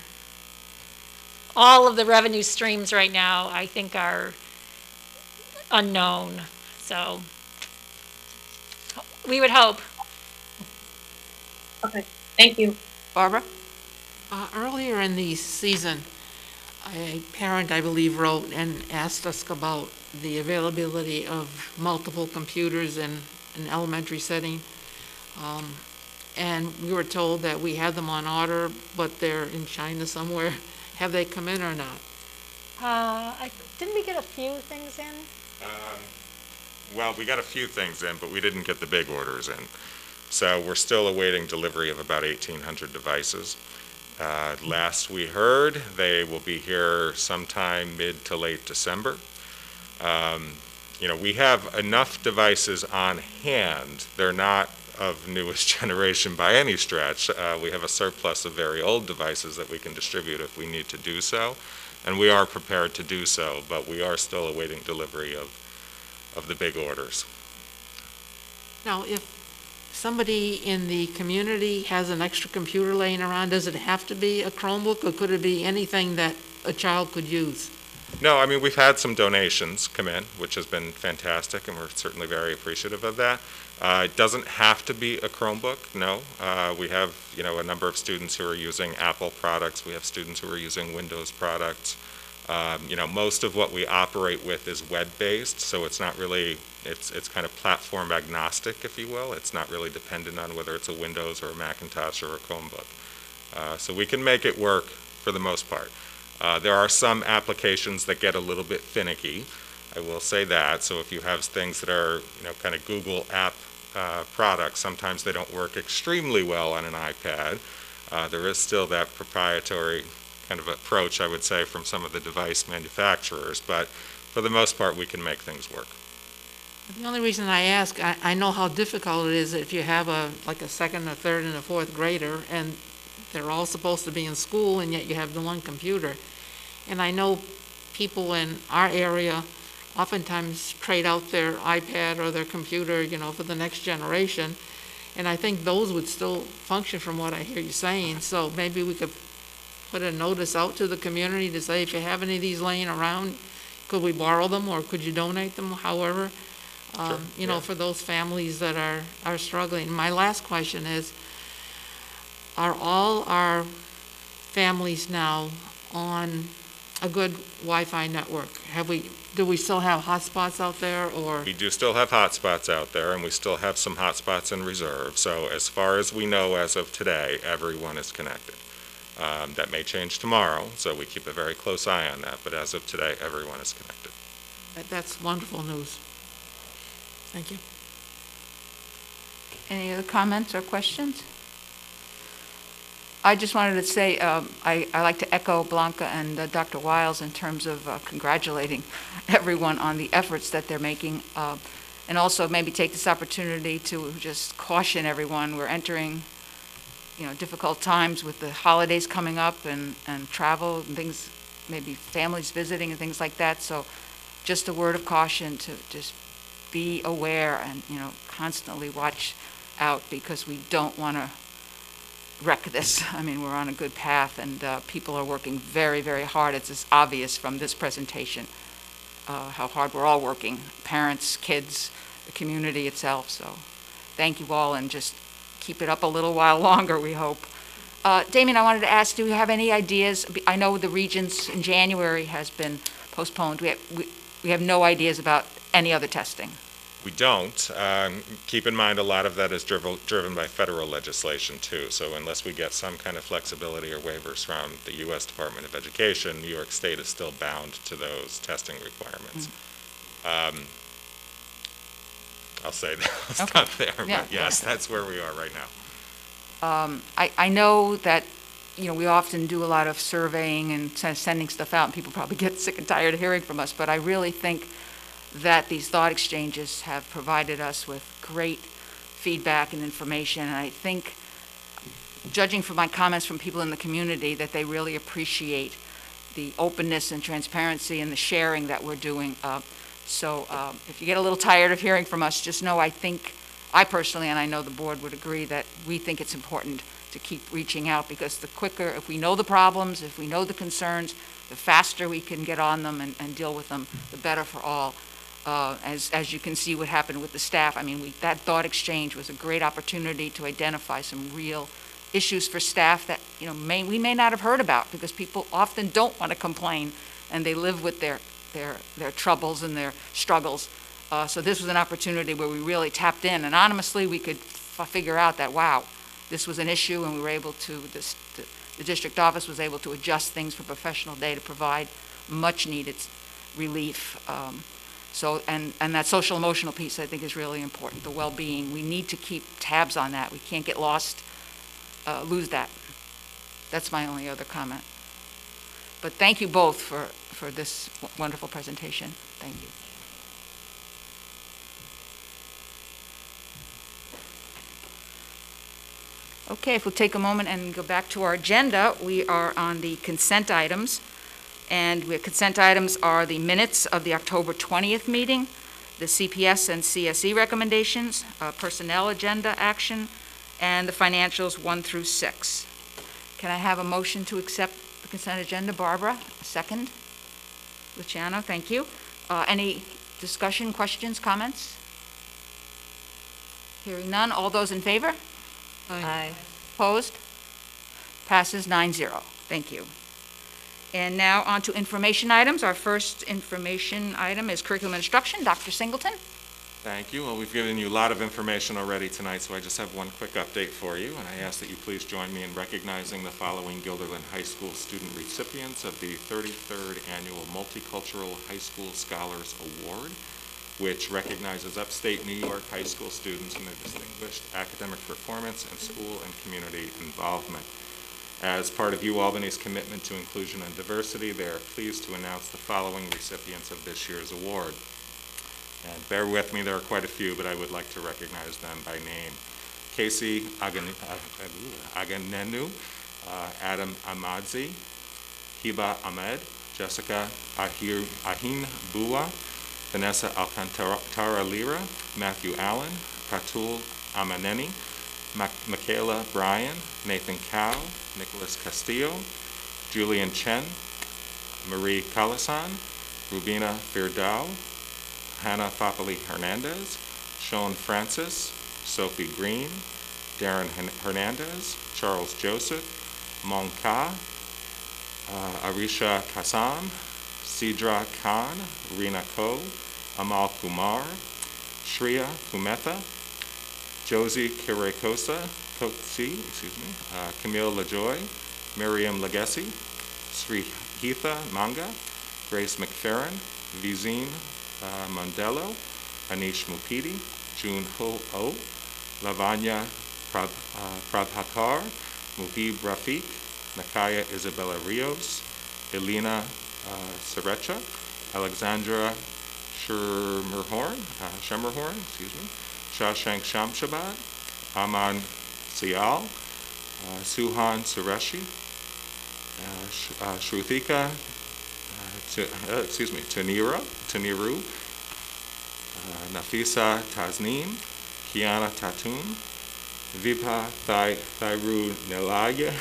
all of the revenue streams right now, I think, are unknown. So we would hope. Okay, thank you. Barbara? Earlier in the season, a parent, I believe, wrote and asked us about the availability of multiple computers in an elementary setting. And we were told that we had them on order, but they're in China somewhere. Have they come in or not? Didn't we get a few things in? Well, we got a few things in, but we didn't get the big orders in. So we're still awaiting delivery of about 1,800 devices. Last we heard, they will be here sometime mid to late December. We have enough devices on hand. They're not of newest generation by any stretch. We have a surplus of very old devices that we can distribute if we need to do so, and we are prepared to do so, but we are still awaiting delivery of the big orders. Now, if somebody in the community has an extra computer laying around, does it have to be a Chromebook, or could it be anything that a child could use? No, I mean, we've had some donations come in, which has been fantastic, and we're certainly very appreciative of that. It doesn't have to be a Chromebook, no. We have, a number of students who are using Apple products. We have students who are using Windows products. Most of what we operate with is web-based, so it's not really, it's kind of platform agnostic, if you will. It's not really dependent on whether it's a Windows or a Macintosh or a Chromebook. So we can make it work for the most part. There are some applications that get a little bit finicky, I will say that. So if you have things that are, kind of Google app products, sometimes they don't work extremely well on an iPad. There is still that proprietary kind of approach, I would say, from some of the device manufacturers, but for the most part, we can make things work. The only reason I ask, I know how difficult it is if you have a second, a third, and a fourth grader, and they're all supposed to be in school, and yet you have the one computer. And I know people in our area oftentimes trade out their iPad or their computer, for the next generation. And I think those would still function from what I hear you saying. So maybe we could put a notice out to the community to say, if you have any of these laying around, could we borrow them, or could you donate them, however, Sure. for those families that are struggling. My last question is, are all our families now on a good Wi-Fi network? Do we still have hotspots out there, or? We do still have hotspots out there, and we still have some hotspots in reserve. So as far as we know as of today, everyone is connected. That may change tomorrow, so we keep a very close eye on that. But as of today, everyone is connected. That's wonderful news. Thank you. Any other comments or questions? I just wanted to say, I like to echo Blanca and Dr. Wiles in terms of congratulating everyone on the efforts that they're making, and also maybe take this opportunity to just caution everyone. We're entering, difficult times with the holidays coming up and travel and things, maybe families visiting and things like that. So just a word of caution to just be aware and, constantly watch out, because we don't want to wreck this. I mean, we're on a good path, and people are working very, very hard. It's as obvious from this presentation how hard we're all working, parents, kids, the community itself. So thank you all, and just keep it up a little while longer, we hope. Damien, I wanted to ask, do you have any ideas? I know the Regents in January has been postponed. We have no ideas about any other testing. We don't. Keep in mind, a lot of that is driven by federal legislation, too. So unless we get some kind of flexibility or waivers from the U.S. Department of Education, New York State is still bound to those testing requirements. I'll say that. I'll stop there. Yeah. But yes, that's where we are right now. I know that, we often do a lot of surveying and sending stuff out, and people probably get sick and tired of hearing from us, but I really think that these thought exchanges have provided us with great feedback and information. And I think, judging from my comments from people in the community, that they really appreciate the openness and transparency and the sharing that we're doing. So if you get a little tired of hearing from us, just know I personally, and I know the board would agree, that we think it's important to keep reaching out, because the quicker, if we know the problems, if we know the concerns, the faster we can get on them and deal with them, the better for all. As you can see what happened with the staff, I mean, that thought exchange was a great opportunity to identify some real issues for staff that, we may not have heard about, because people often don't want to complain, and they live with their troubles and their struggles. So this was an opportunity where we really tapped in. Anonymously, we could figure out that, wow, this was an issue, and we were able to, the district office was able to adjust things for Professional Day to provide much needed relief. So, and that social emotional piece, I think, is really important, the well-being. We need to keep tabs on that. We can't get lost, lose that. That's my only other comment. But thank you both for this wonderful presentation. Thank you. Okay, if we'll take a moment and go back to our agenda, we are on the consent items. And the consent items are the minutes of the October 20th meeting, the CPS and CSE recommendations, personnel agenda action, and the financials 1 through 6. Can I have a motion to accept the consent agenda? Barbara, a second. Luciano, thank you. Any discussion, questions, comments? Hearing none, all those in favor? Aye. Opposed? Passes 9-0. Thank you. And now on to information items. Our first information item is curriculum instruction. Dr. Singleton? Thank you. Well, we've given you a lot of information already tonight, so I just have one quick update for you. And I ask that you please join me in recognizing the following Guilderland High School student recipients of the 33rd Annual Multicultural High School Scholars Award, which recognizes upstate New York high school students in their distinguished academic performance and school and community involvement. As part of UAlbany's commitment to inclusion and diversity, they are pleased to announce the following recipients of this year's award. And bear with me, there are quite a few, but I would like to recognize them by name. Casey Aganenu, Adam Amadzi, Hiba Ahmed, Jessica Ahin Bua, Vanessa Alcantara Lira, Matthew Allen, Pratul Amaneni, Michaela Bryan, Nathan Cow, Nicholas Castillo, Julian Chen, Marie Calasan, Rubina Firdau, Hannah Fapali Hernandez, Sean Francis, Sophie Green, Darren Hernandez, Charles Joseph, Mon Ka, Arisha Kassam, Sidra Khan, Rina Ko, Amal Kumar, Shreya Kumetha, Josie Kirakosa, Camille LaJoy, Miriam Legacy, Sri Hitha Manga, Grace McFerrin, Vizine Mondello, Anish Mupidi, June Ho O, Lavanya Prabhakar, Muhib Rafiq, Nakaya Isabella Rios, Elena Sarecha, Alexandra Shemerhorn, Shashank Shamshabad, Aman Sial, Suhan Sureshi, Shrutika Taniru, Nafisa Tasneem, Kiana Tatun, Vibha Thairu Nelaya,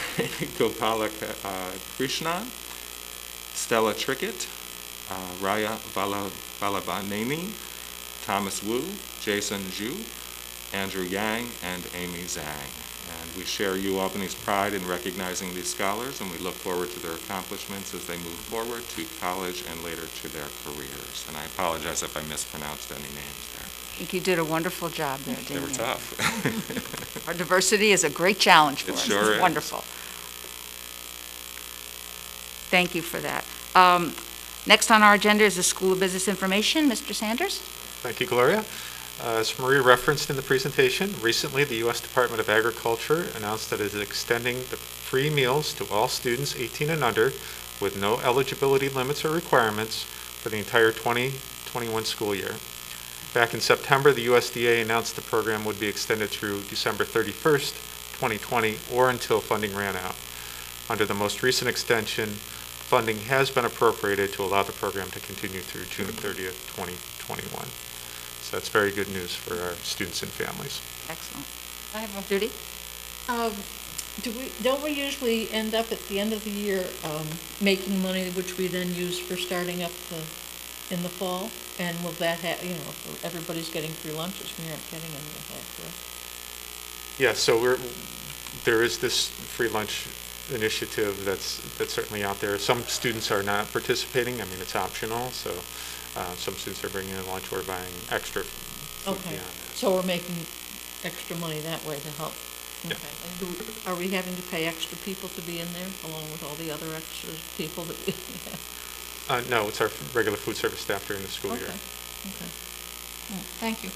Gopala Krishnan, Stella Trickett, Raya Valabaneni, Thomas Wu, Jason Zhu, Andrew Yang, and Amy Zhang. And we share UAlbany's pride in recognizing these scholars, and we look forward to their accomplishments as they move forward to college and later to their careers. And I apologize if I mispronounced any names there. I think you did a wonderful job there, They were Damien. tough. Our diversity is a great challenge for It us. sure It's is. wonderful. Thank you for that. Next on our agenda is the School of Business Information. Mr. Sanders? Thank you, Gloria. As Marie referenced in the presentation, recently the U.S. Department of Agriculture announced that it is extending the free meals to all students 18 and under with no eligibility limits or requirements for the entire 2021 school year. Back in September, the USDA announced the program would be extended through December 31st, 2020, or until funding ran out. Under the most recent extension, funding has been appropriated to allow the program to continue through June 30th, 2021. So that's very good news for our students and families. Excellent. I have a, Judy? don't we usually end up at the end of the year, making money which we then use for starting up in the fall? And will that have, if everybody's getting free lunches, we aren't getting any of that, correct? Yeah, so there is this free lunch initiative that's certainly out there. Some students are not participating. I mean, it's optional, so some students are bringing in lunch or buying extra food Okay, beyond that. so we're making extra money that way to help. Yeah. Okay. And are we having to pay extra people to be in there, along with all the other extra people that we have? No, it's our regular food service staff during the school year. Okay. Okay. Thank you.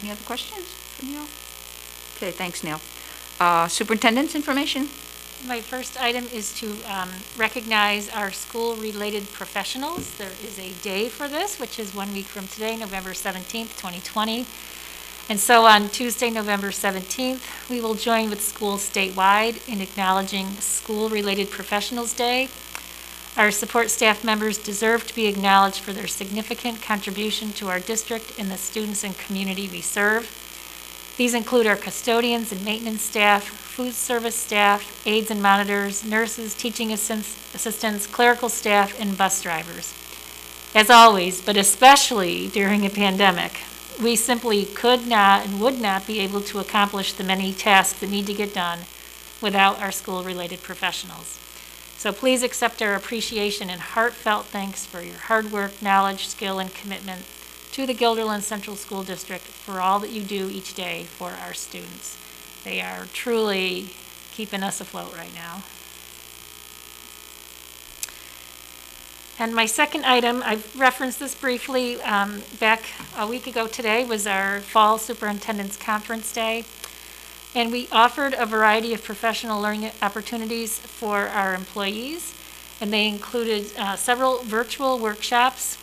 Any other questions for Neil? Okay, thanks, Neil. Superintendent's information? My first item is to recognize our school-related professionals. There is a day for this, which is 1 week from today, November 17th, 2020. And so on Tuesday, November 17th, we will join with schools statewide in acknowledging School-Related Professionals Day. Our support staff members deserve to be acknowledged for their significant contribution to our district and the students and community we serve. These include our custodians and maintenance staff, food service staff, aides and monitors, nurses, teaching assistants, clerical staff, and bus drivers. As always, but especially during a pandemic, we simply could not and would not be able to accomplish the many tasks that need to get done without our school-related professionals. So please accept our appreciation and heartfelt thanks for your hard work, knowledge, skill, and commitment to the Guilderland Central School District for all that you do each day for our students. They are truly keeping us afloat right now. And my second item, I've referenced this briefly back a week ago today, was our Fall Superintendent's Conference Day. And we offered a variety of professional learning opportunities for our employees. And they included several virtual workshops,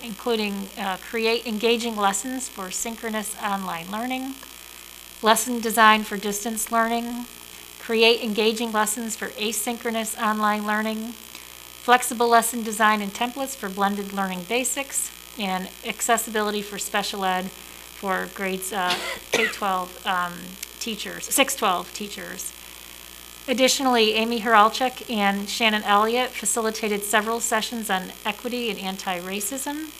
including create engaging lessons for synchronous online learning, lesson design for distance learning, create engaging lessons for asynchronous online learning, flexible lesson design and templates for blended learning basics, and accessibility for special ed for grades K-12 teachers, 6-12 teachers. Additionally, Amy Heralchuk and Shannon Elliott facilitated several sessions on equity and anti-racism,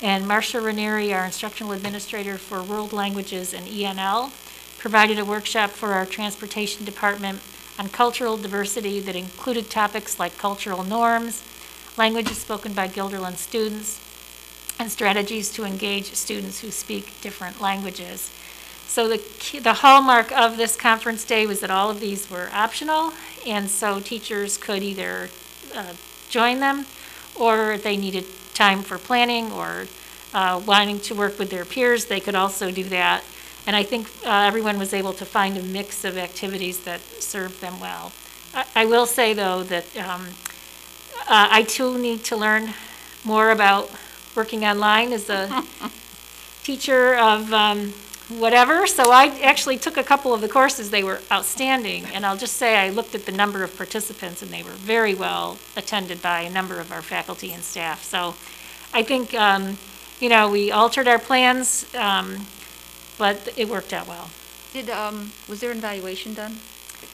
and Marcia Ranieri, our instructional administrator for world languages and ENL, provided a workshop for our transportation department on cultural diversity that included topics like cultural norms, languages spoken by Guilderland students, and strategies to engage students who speak different languages. So the hallmark of this conference day was that all of these were optional, and so teachers could either join them, or if they needed time for planning or wanting to work with their peers, they could also do that. And I think everyone was able to find a mix of activities that served them well. I will say, though, that I too need to learn more about working online as a teacher of whatever. So I actually took a couple of the courses. They were outstanding. And I'll just say I looked at the number of participants, and they were very well attended by a number of our faculty and staff. So I think, we altered our plans, but it worked out well. Was there an evaluation done?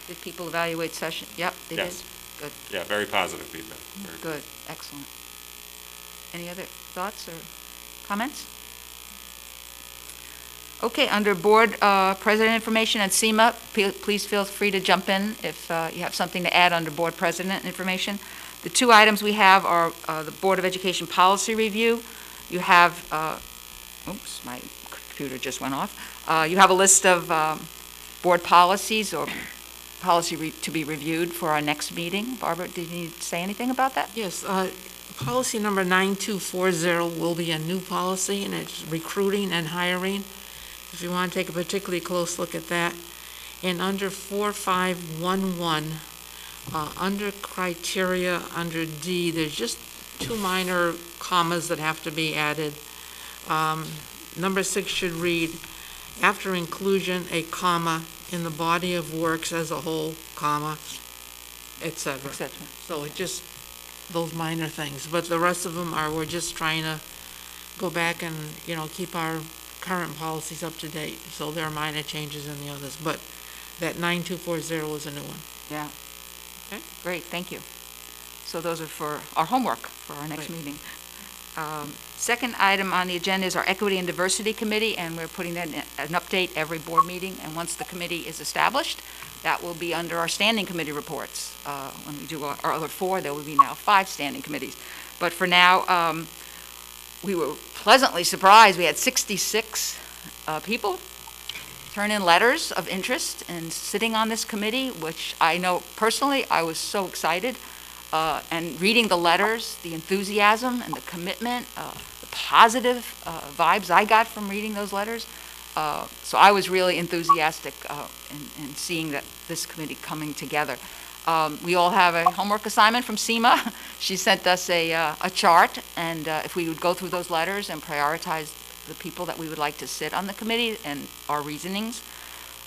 Did people evaluate session? Yep, they did. Yes. Good. Yeah, very positive feedback. Very Good, excellent. Any other thoughts or comments? Okay, under board president information and SEMA, please feel free to jump in if you have something to add under board president information. The two items we have are the Board of Education policy review. You have, oops, my computer just went off. You have a list of board policies or policy to be reviewed for our next meeting. Barbara, did you say anything about that? Yes, policy number 9240 will be a new policy, and it's recruiting and hiring. If you want to take a particularly close look at that. And under 4511, under criteria, under D, there's just two minor commas that have to be added. Number 6 should read, after inclusion, a comma, in the body of works as a whole, comma, et cetera. So it just, those minor things. But the rest of them are, we're just trying to go back and, keep our current policies up to date. So there are minor changes in the others. But that 9240 is a new one. Yeah. Okay. Great, thank you. So those are for our homework for our next meeting. Second item on the agenda is our Equity and Diversity Committee, and we're putting that in an update every board meeting. And once the committee is established, that will be under our standing committee reports. When we do our other 4, there will be now 5 standing committees. But for now, we were pleasantly surprised. We had 66 people turn in letters of interest in sitting on this committee, which I know personally I was so excited. And reading the letters, the enthusiasm and the commitment, the positive vibes I got from reading those letters. So I was really enthusiastic in seeing that this committee coming together. We all have a homework assignment from SEMA. She sent us a chart, and if we would go through those letters and prioritize the people that we would like to sit on the committee and our reasonings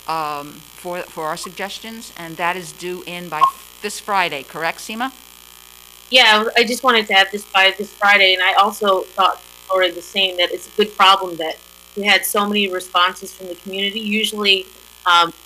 for our suggestions, and that is due in by this Friday, correct, SEMA? Yeah, I just wanted to have this by this Friday, and I also thought already the same, that it's a good problem that we had so many responses from the community. Usually,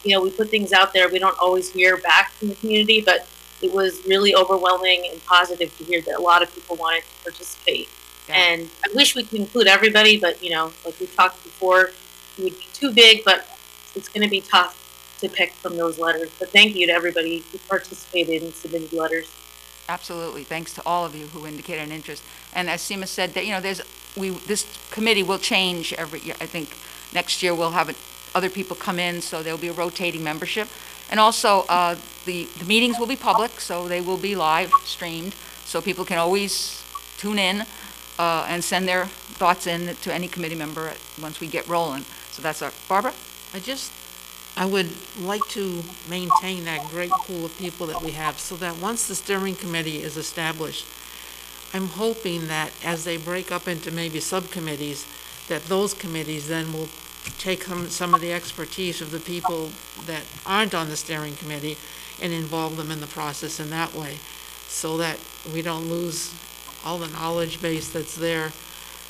we put things out there, we don't always hear back from the community, but it was really overwhelming and positive to hear that a lot of people wanted to participate. Yeah. And I wish we could include everybody, but like we talked before, it would be too big, but it's going to be tough to pick from those letters. But thank you to everybody who participated and submitted letters. Absolutely. Thanks to all of you who indicated an interest. And as Seema said, that this committee will change every year. I think next year we'll have other people come in, so there'll be a rotating membership. And also, the meetings will be public, so they will be live streamed, so people can always tune in and send their thoughts in to any committee member once we get rolling. So that's our Barbara. I would like to maintain that great pool of people that we have, so that once the steering committee is established, I'm hoping that as they break up into maybe subcommittees, that those committees then will take some of the expertise of the people that aren't on the steering committee and involve them in the process in that way, so that we don't lose all the knowledge base that's there,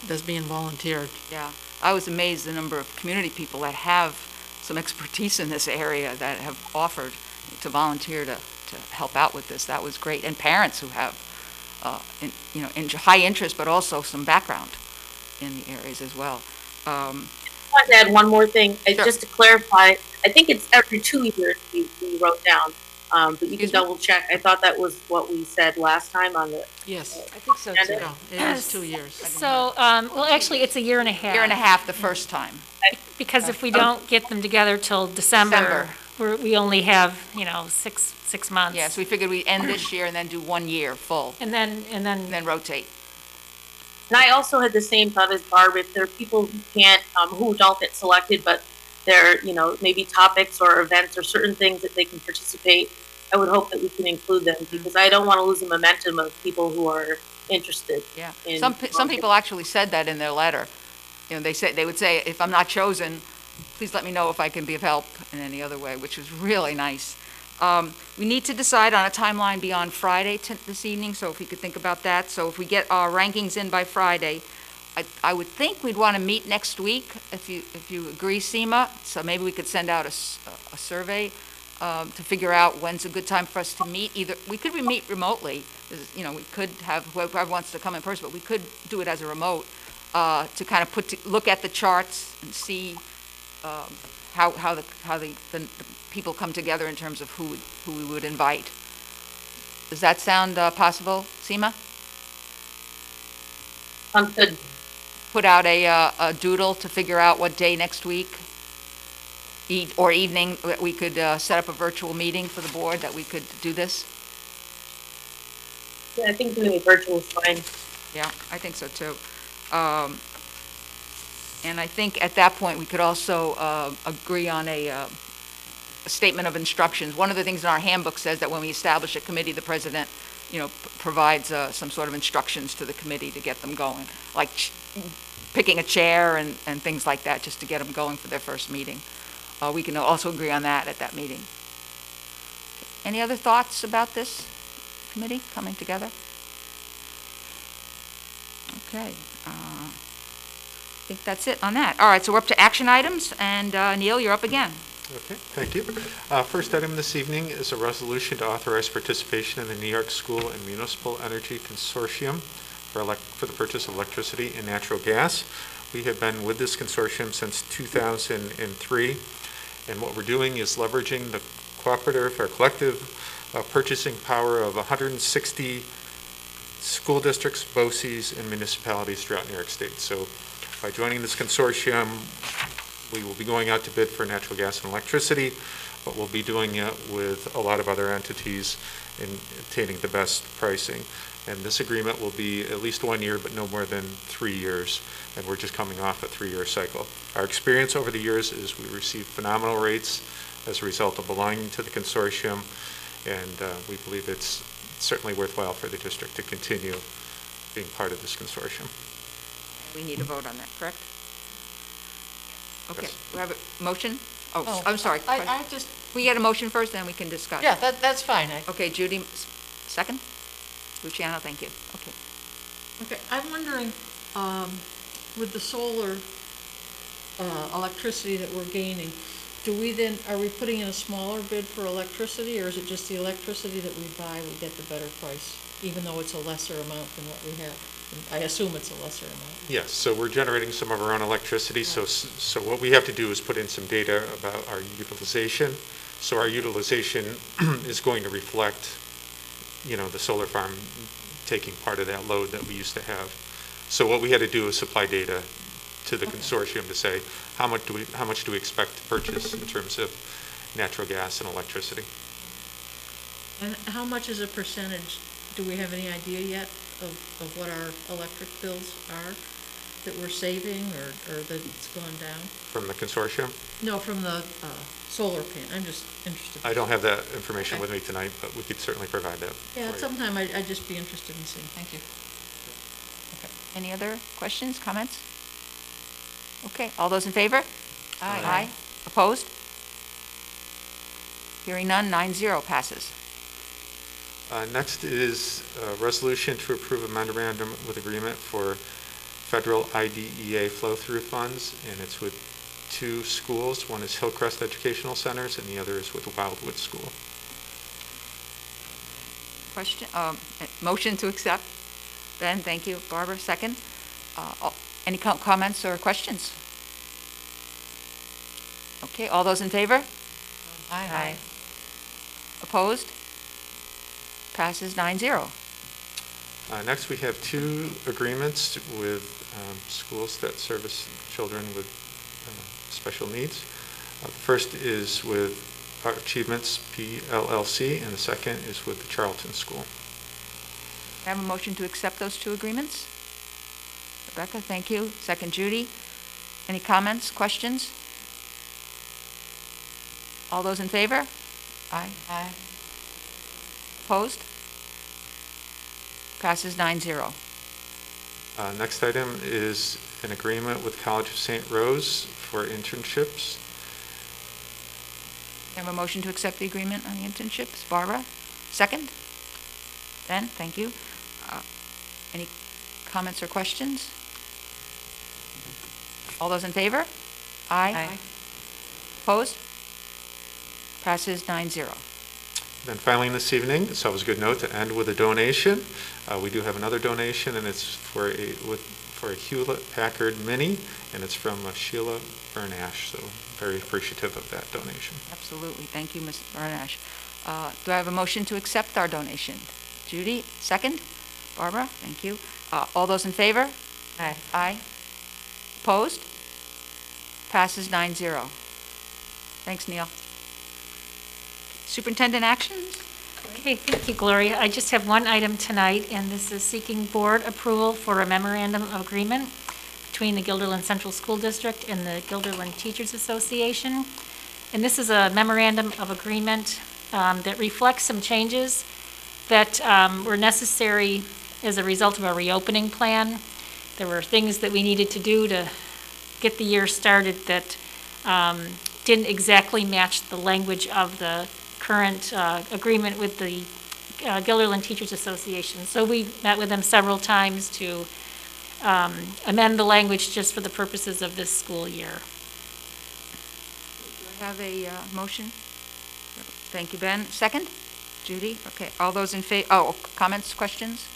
that's being volunteered. Yeah, I was amazed the number of community people that have some expertise in this area that have offered to volunteer to help out with this. That was great. And parents who have high interest, but also some background in the areas as well. I want to add one more thing, Sure. just to clarify. I think it's every 2 years we wrote down, but you can double check. I thought that was what we said last time on the. Yes, I think so too. no, it is 2 years. So, well, actually, it's a year and a half. Year and a half the first time. Because if we don't get them together till December, we only have, 6 months. Yes, we figured we'd end this year and then do 1 year full, And then, and then rotate. And I also had the same thought as Barb. If there are people who can't, who don't get selected, but there, maybe topics or events or certain things that they can participate, I would hope that we can include them, because I don't want to lose the momentum of people who are interested. Yeah. in Some people actually said that in their letter. They would say, if I'm not chosen, please let me know if I can be of help in any other way, which was really nice. We need to decide on a timeline beyond Friday this evening, so if we could think about that. So if we get our rankings in by Friday, I would think we'd want to meet next week, if you agree, SEMA. So maybe we could send out a survey to figure out when's a good time for us to meet. We could meet remotely. We could have whoever wants to come in person, but we could do it as a remote. To kind of look at the charts and see how the people come together in terms of who we would invite. Does that sound possible, Seema? Good. Put out a doodle to figure out what day next week or evening we could set up a virtual meeting for the board that we could do this. Yeah, I think doing it virtual is fine. Yeah, I think so too. And I think at that point, we could also agree on a statement of instructions. One of the things in our handbook says that when we establish a committee, the president, provides some sort of instructions to the committee to get them going, like picking a chair and things like that, just to get them going for their first meeting. We can also agree on that at that meeting. Any other thoughts about this committee coming together? Okay. I think that's it on that. All right, so we're up to action items, and Neil, you're up again. Okay, thank you. First item this evening is a resolution to authorize participation in the New York School and Municipal Energy Consortium for the purchase of electricity and natural gas. We have been with this consortium since 2003, and what we're doing is leveraging the cooperative or collective purchasing power of 160 school districts, BoCEs, and municipalities throughout New York State. So by joining this consortium, we will be going out to bid for natural gas and electricity, but we'll be doing it with a lot of other entities and obtaining the best pricing. And this agreement will be at least 1 year, but no more than 3 years. And we're just coming off a 3-year cycle. Our experience over the years is we receive phenomenal rates as a result of belonging to the consortium. And we believe it's certainly worthwhile for the district to continue being part of this consortium. We need a vote on that, correct? Okay, Yes. we have a motion? Oh, Oh, I'm sorry. I just, We get a motion first, then we can discuss. yeah, that's fine. Okay, Judy, second? Luciano, thank you. Okay. Okay, I'm wondering, with the solar electricity that we're gaining, are we putting in a smaller bid for electricity, or is it just the electricity that we buy, we get the better price, even though it's a lesser amount than what we have? I assume it's a lesser amount. Yes, so we're generating some of our own electricity, so what we have to do is put in some data about our utilization. So our utilization is going to reflect, the solar farm taking part of that load that we used to have. So what we had to do is supply data to the consortium to say, how much do we expect to purchase in terms of natural gas and electricity? And how much is a percentage, do we have any idea yet of what our electric bills are that we're saving or that it's gone down? From the consortium? No, from the solar pan, I'm just interested. I don't have that information Okay. with me tonight, but we could certainly provide that. Yeah, for you. sometime I'd just be interested in seeing, thank you. Any other questions, comments? Okay, all those in favor? Aye. Opposed? Hearing none, 9-0 passes. Next is a resolution to approve a memorandum with agreement for federal IDEA flow-through funds, and it's with 2 schools. One is Hillcrest Educational Centers, and the other is with Wildwood School. Question, motion to accept? Ben, thank you. Barbara, second. Any comments or questions? Okay, all those in favor? Aye. Opposed? Passes 9-0. Next, we have 2 agreements with schools that service children with special needs. The first is with Achievements PLLC, and the second is with the Charlton School. I have a motion to accept those 2 agreements. Rebecca, thank you. Second, Judy. Any comments, questions? All those in favor? Aye. Opposed? Passes 9-0. Next item is an agreement with College of St. Rose for internships. I have a motion to accept the agreement on the internships. Barbara, second. Ben, thank you. Any comments or questions? All those in favor? Aye. Opposed? Passes 9-0. Then finally this evening, it's always a good note to end with a donation. We do have another donation, and it's for a Hewlett-Packard Mini, and it's from Sheila Bernash, so very appreciative of that donation. Absolutely. Thank you, Ms. Bernash. Do I have a motion to accept our donation? Judy, second. Barbara, thank you. All those in favor? Aye. Opposed? Passes 9-0. Thanks, Neil. Superintendent actions? Okay, thank you, Gloria. I just have one item tonight, and this is seeking board approval for a memorandum of agreement between the Guilderland Central School District and the Guilderland Teachers Association. And this is a memorandum of agreement that reflects some changes that were necessary as a result of a reopening plan. There were things that we needed to do to get the year started that didn't exactly match the language of the current agreement with the Guilderland Teachers Association. So we met with them several times to amend the language just for the purposes of this school year. Do I have a motion? Thank you, Ben. Second? Judy? Okay, all those in favor, comments, questions?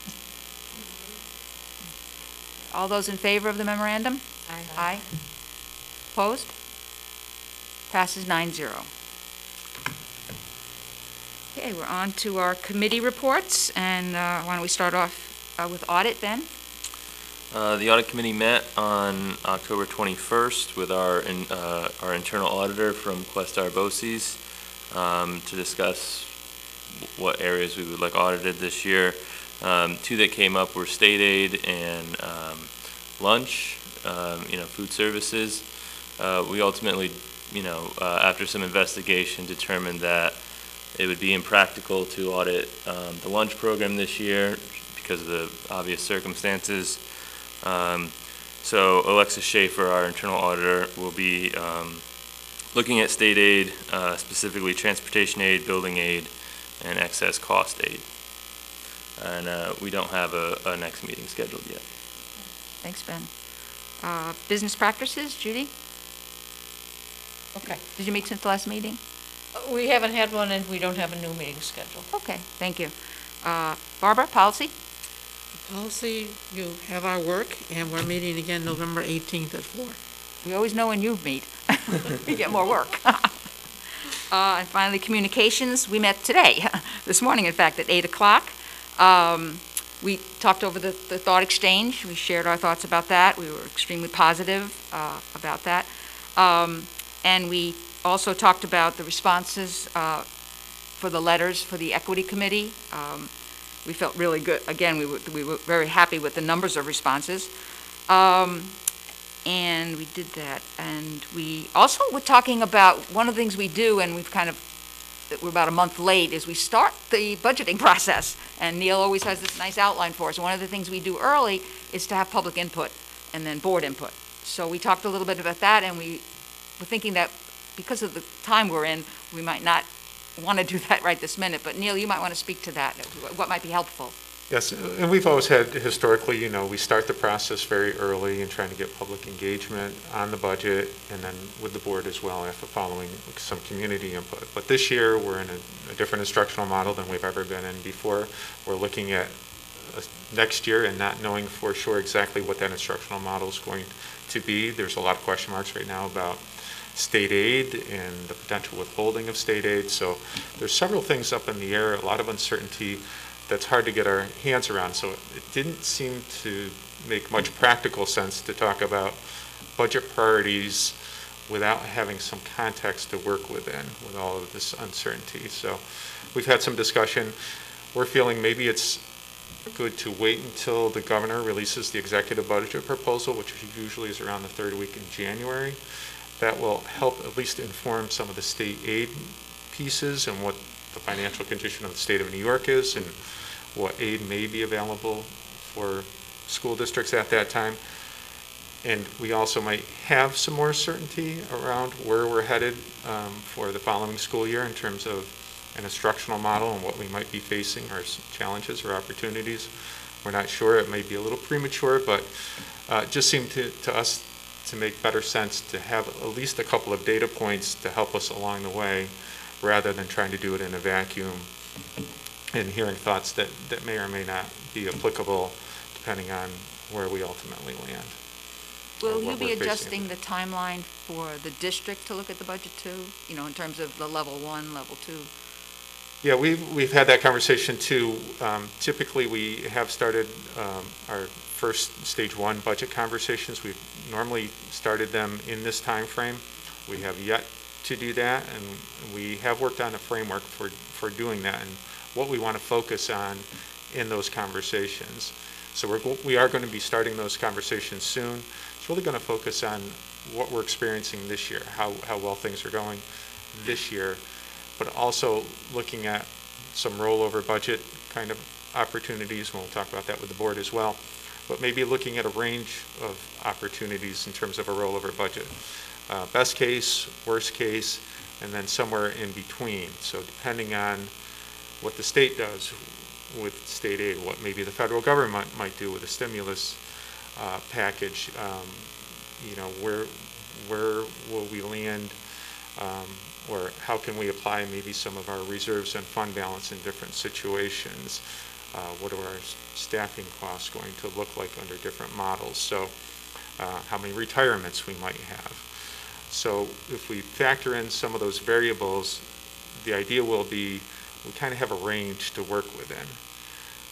All those in favor of the memorandum? Aye. Opposed? Passes 9-0. Okay, we're on to our committee reports, and why don't we start off with audit, Ben? The audit committee met on October 21st with our internal auditor from Questar BoCES to discuss what areas we would like audited this year. Two that came up were state aid and lunch, food services. We ultimately, after some investigation, determined that it would be impractical to audit the lunch program this year because of the obvious circumstances. So Alexis Schaefer, our internal auditor, will be looking at state aid, specifically transportation aid, building aid, and excess cost aid. And we don't have a next meeting scheduled yet. Thanks, Ben. Business practices, Judy? Okay. Did you meet since the last meeting? We haven't had one, and we don't have a new meeting scheduled. Okay, thank you. Barbara, policy? Policy, you have our work, and we're meeting again November 18th at 4. We always know when you meet. We get more work. And finally, communications. We met today, this morning, in fact, at 8 o'clock. We talked over the thought exchange. We shared our thoughts about that. We were extremely positive about that. And we also talked about the responses for the letters for the Equity Committee. We felt really good. Again, we were very happy with the numbers of responses. And we did that. And we also were talking about one of the things we do, and we're about a month late, is we start the budgeting process. And Neil always has this nice outline for us. One of the things we do early is to have public input and then board input. So we talked a little bit about that, and we were thinking that because of the time we're in, we might not want to do that right this minute. But Neil, you might want to speak to that, what might be helpful. Yes, and we've always had, historically, we start the process very early in trying to get public engagement on the budget, and then with the board as well, after following some community input. But this year, we're in a different instructional model than we've ever been in before. We're looking at next year and not knowing for sure exactly what that instructional model is going to be. There's a lot of question marks right now about state aid and the potential withholding of state aid. So there's several things up in the air, a lot of uncertainty that's hard to get our hands around. So it didn't seem to make much practical sense to talk about budget priorities without having some context to work within with all of this uncertainty. So we've had some discussion. We're feeling maybe it's good to wait until the governor releases the executive budget proposal, which usually is around the third week in January. That will help at least inform some of the state aid pieces and what the financial condition of the state of New York is and what aid may be available for school districts at that time. And we also might have some more certainty around where we're headed for the following school year in terms of an instructional model and what we might be facing, or challenges or opportunities. We're not sure. It may be a little premature, but it just seemed to us to make better sense to have at least a couple of data points to help us along the way, rather than trying to do it in a vacuum and hearing thoughts that may or may not be applicable depending on where we ultimately land. Will you be adjusting the timeline for the district to look at the budget too, in terms of the level 1, level 2? Yeah, we've had that conversation too. Typically, we have started our first stage 1 budget conversations. We've normally started them in this time frame. We have yet to do that, and we have worked on a framework for doing that and what we want to focus on in those conversations. So we are going to be starting those conversations soon. It's really going to focus on what we're experiencing this year, how well things are going this year, but also looking at some rollover budget kind of opportunities, and we'll talk about that with the board as well, but maybe looking at a range of opportunities in terms of a rollover budget. Best case, worst case, and then somewhere in between. So depending on what the state does with state aid, what maybe the federal government might do with a stimulus package, where will we land, or how can we apply maybe some of our reserves and fund balance in different situations? What are our staffing costs going to look like under different models? So how many retirements we might have. So if we factor in some of those variables, the idea will be we kind of have a range to work within.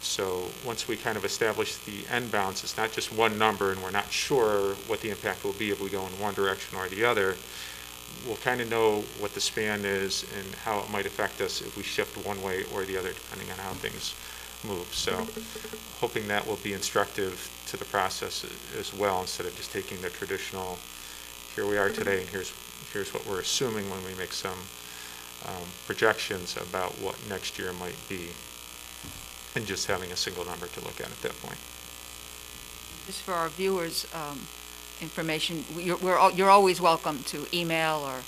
So once we kind of establish the end bounds, it's not just one number and we're not sure what the impact will be if we go in one direction or the other. We'll kind of know what the span is and how it might affect us if we shift one way or the other, depending on how things move. So hoping that will be instructive to the process as well, instead of just taking the traditional, here we are today and here's what we're assuming when we make some projections about what next year might be, and just having a single number to look at that point. Just for our viewers' information, you're always welcome to email or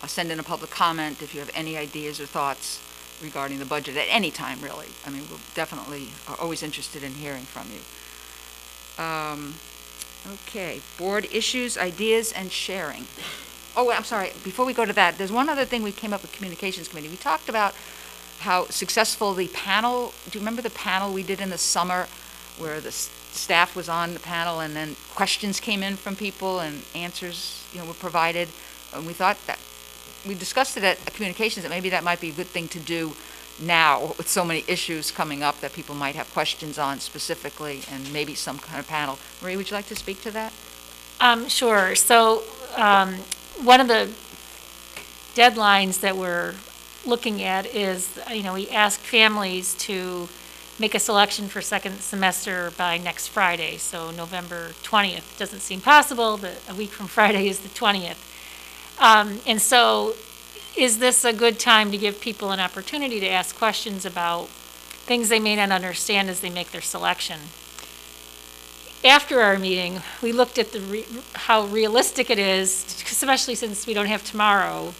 send in a public comment if you have any ideas or thoughts regarding the budget at any time, really. I mean, we're definitely are always interested in hearing from you. Okay, board issues, ideas, and sharing. Oh, I'm sorry, before we go to that, there's one other thing we came up with Communications Committee. We talked about how successful the panel, do you remember the panel we did in the summer where the staff was on the panel and then questions came in from people and answers, were provided? And we thought that, we discussed it at Communications, that maybe that might be a good thing to do now with so many issues coming up that people might have questions on specifically, and maybe some kind of panel. Marie, would you like to speak to that? Sure. So one of the deadlines that we're looking at is, we ask families to make a selection for second semester by next Friday, so November 20th. Doesn't seem possible, but a week from Friday is the 20th. And so is this a good time to give people an opportunity to ask questions about things they may not understand as they make their selection? After our meeting, we looked at how realistic it is, especially since we don't have tomorrow,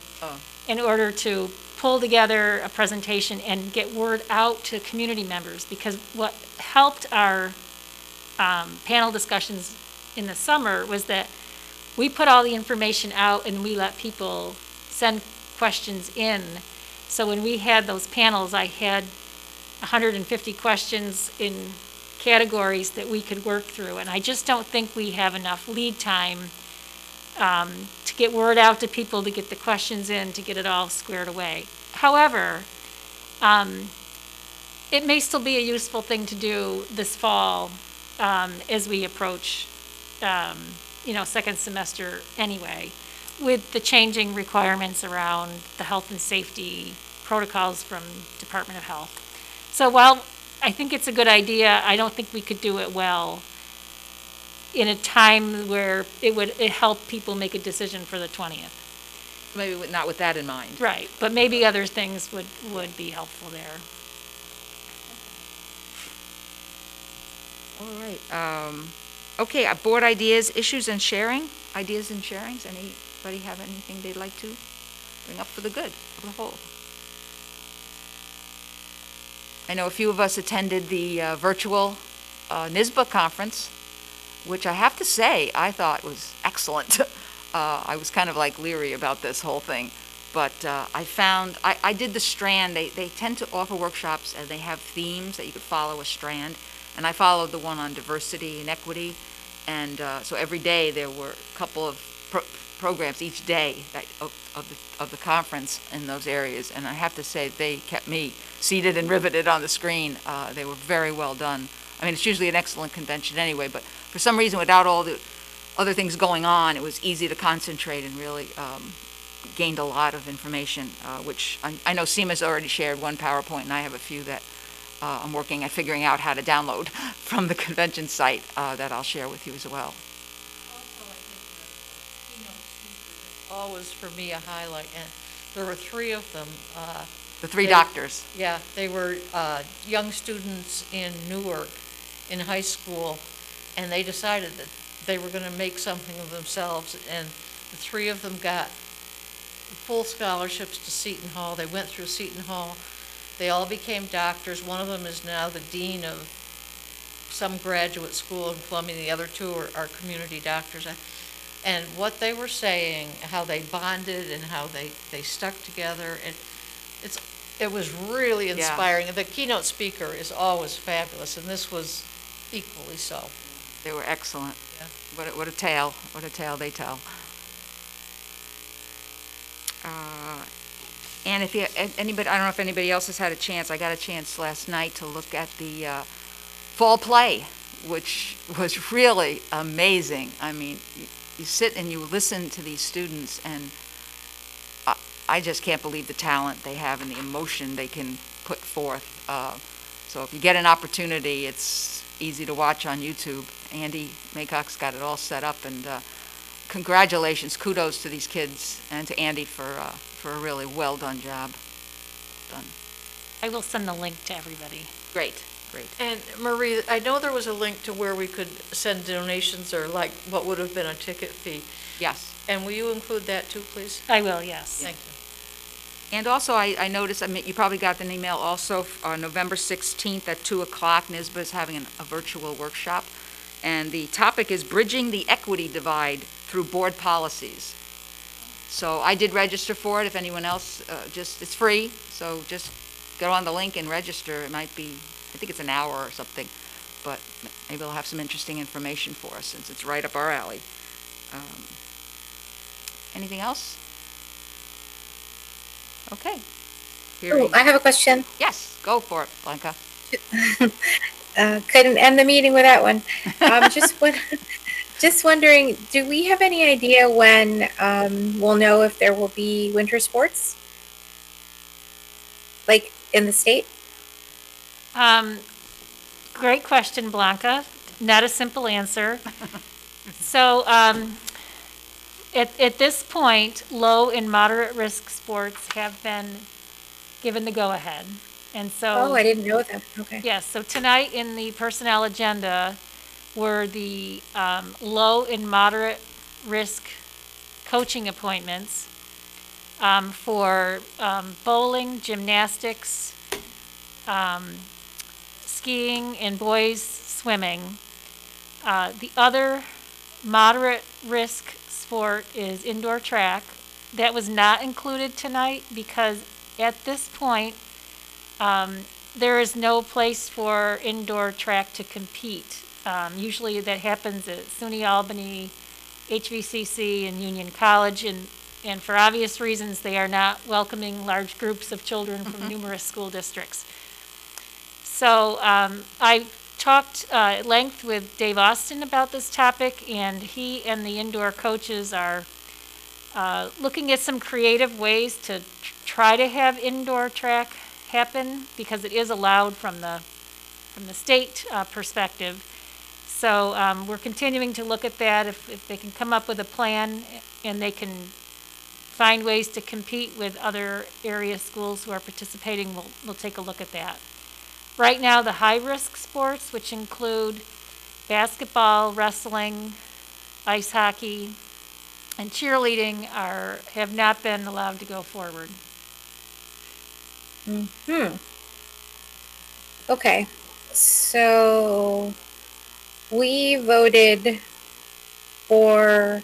in order to pull together a presentation and get word out to community members. Because what helped our panel discussions in the summer was that we put all the information out and we let people send questions in. So when we had those panels, I had 150 questions in categories that we could work through. And I just don't think we have enough lead time to get word out to people, to get the questions in, to get it all squared away. However, it may still be a useful thing to do this fall as we approach second semester anyway, with the changing requirements around the health and safety protocols from Department of Health. So while I think it's a good idea, I don't think we could do it well in a time where it would help people make a decision for the 20th. Maybe not with that in mind. Right, but maybe other things would be helpful there. All right. Okay, board ideas, issues, and sharing. Ideas and sharings. Anybody have anything they'd like to bring up for the good of the whole? I know a few of us attended the virtual NISBA conference, which I have to say I thought was excellent. I was kind of like leery about this whole thing, but I did the strand. They tend to offer workshops and they have themes that you could follow a strand, and I followed the one on diversity and equity, and so every day there were a couple of programs each day of the conference in those areas, and I have to say they kept me seated and riveted on the screen. They were very well done. I mean, it's usually an excellent convention anyway, but for some reason, without all the other things going on, it was easy to concentrate and really gained a lot of information, which I know Seema's already shared one PowerPoint, and I have a few that I'm working at figuring out how to download from the convention site that I'll share with you as well. Always for me a highlight, and there were three of them. The three doctors. Yeah, they were young students in Newark in high school, and they decided that they were going to make something of themselves, and the three of them got full scholarships to Seton Hall. They went through Seton Hall. They all became doctors. One of them is now the dean of some graduate school in Columbia. The other two are community doctors. And what they were saying, how they bonded and how they stuck together, and it was really inspiring. Yeah. The keynote speaker is always fabulous, and this was equally so. They were excellent. Yeah. What a tale they tell. And if anybody, I don't know if anybody else has had a chance. I got a chance last night to look at the fall play, which was really amazing. I mean, you sit and you listen to these students, and I just can't believe the talent they have and the emotion they can put forth. So if you get an opportunity, it's easy to watch on YouTube. Andy Maycock's got it all set up, and congratulations, kudos to these kids and to Andy for a really well-done job. Done. I will send the link to everybody. Great, great. And Marie, I know there was a link to where we could send donations or like what would have been a ticket fee. Yes. And will you include that too, please? I will, yes. Thank you. And also, I noticed, I mean, you probably got an email also, November 16th at 2 o'clock, NYSBA is having a virtual workshop. And the topic is Bridging the Equity Divide Through Board Policies. So I did register for it. If anyone else, it's free, so just go on the link and register. It might be, I think it's an hour or something, but maybe they'll have some interesting information for us since it's right up our alley. Anything else? Okay. Oh, I have a question. Yes, go for it, Blanca. Couldn't end the meeting with that one. Just wondering, do we have any idea when we'll know if there will be winter sports? Like in the state? Great question, Blanca. Not a simple answer. So, at this point, low and moderate risk sports have been given the go-ahead. And so. Oh, I didn't know that. Okay. Yes, so tonight in the personnel agenda were the low and moderate risk coaching appointments for bowling, gymnastics, skiing, and boys swimming. The other moderate risk sport is indoor track. That was not included tonight because at this point, there is no place for indoor track to compete. Usually that happens at SUNY Albany, HVCC, and Union College, and for obvious reasons, they are not welcoming large groups of children from numerous school districts. So I talked at length with Dave Austin about this topic, and he and the indoor coaches are looking at some creative ways to try to have indoor track happen because it is allowed from the state perspective. So we're continuing to look at that. If they can come up with a plan and they can find ways to compete with other area schools who are participating, we'll take a look at that. Right now, the high-risk sports, which include basketball, wrestling, ice hockey, and cheerleading, have not been allowed to go forward. Okay. So we voted for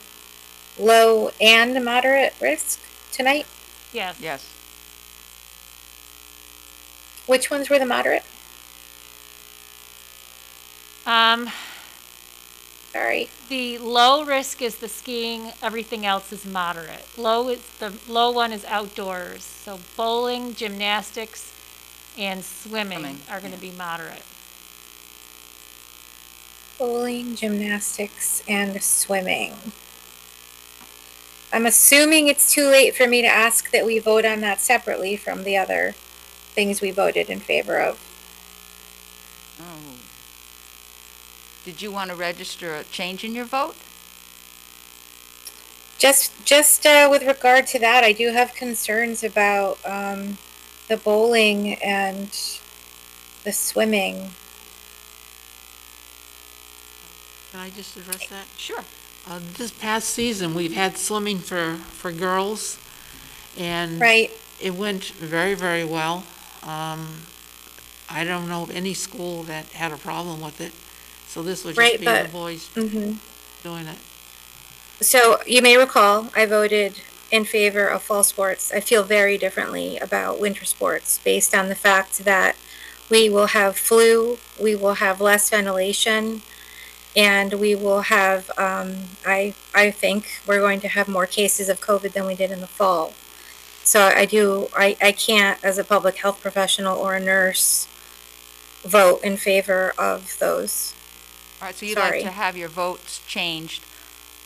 low and moderate risk tonight. Yes. Yes. Which ones were the moderate? Sorry. The low risk is the skiing, everything else is moderate. The low one is outdoors. So bowling, gymnastics, and swimming are going to be moderate. Bowling, gymnastics, and swimming. I'm assuming it's too late for me to ask that we vote on that separately from the other things we voted in favor of. Oh. Did you want to register a change in your vote? Just with regard to that, I do have concerns about the bowling and the swimming. Can I just address that? Sure. This past season, we've had swimming for girls, and Right. it went very, very well. I don't know of any school that had a problem with it, so this would just Right, be but- the boys Mm-hmm. doing it. So you may recall, I voted in favor of fall sports. I feel very differently about winter sports based on the fact that we will have flu, we will have less ventilation, and we will have, I think we're going to have more cases of COVID than we did in the fall. So I can't, as a public health professional or a nurse, vote in favor of those. All right, so you'd Sorry. like to have your votes changed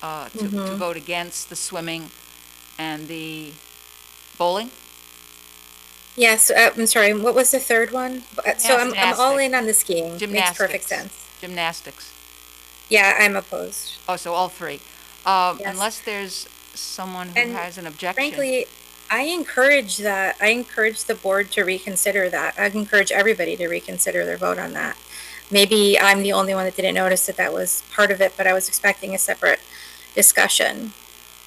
to vote against the swimming and the bowling? Yes, I'm sorry, what was the third one? So I'm all Gymnastics. in on the skiing. Makes perfect sense. Gymnastics. Yeah, I'm opposed. Oh, so all three. Yes. Unless there's someone who And has an objection. Frankly, I encourage that. I encourage the board to reconsider that. I encourage everybody to reconsider their vote on that. Maybe I'm the only one that didn't notice that that was part of it, but I was expecting a separate discussion.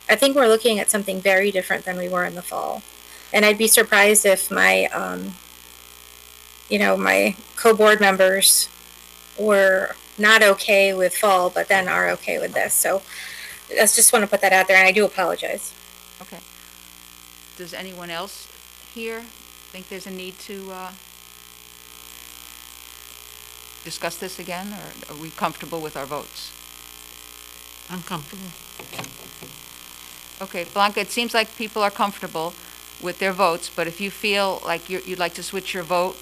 I think we're looking at something very different than we were in the fall. And I'd be surprised if my, my co-board members were not okay with fall, but then are okay with this. So I just want to put that out there, and I do apologize. Okay. Does anyone else here think there's a need to discuss this again, or are we comfortable with our votes? I'm comfortable. Okay, Blanca, it seems like people are comfortable with their votes, but if you feel like you'd like to switch your vote,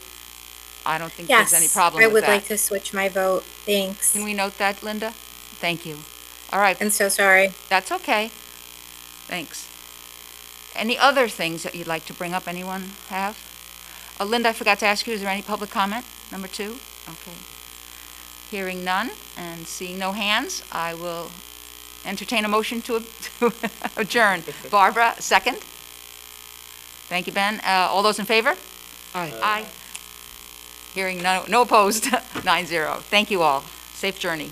I don't think there's any problem I with would that. like to switch my vote. Thanks. Can we note that, Linda? Thank you. All right. I'm so sorry. That's okay. Thanks. Any other things that you'd like to bring up? Anyone have? Linda, I forgot to ask you, is there any public comment? Number 2? Okay. Hearing none and seeing no hands, I will entertain a motion to adjourn. Barbara, second? Thank you, Ben. All those in favor? Aye. Aye. Hearing no opposed, 9-0. Thank you all. Safe journey.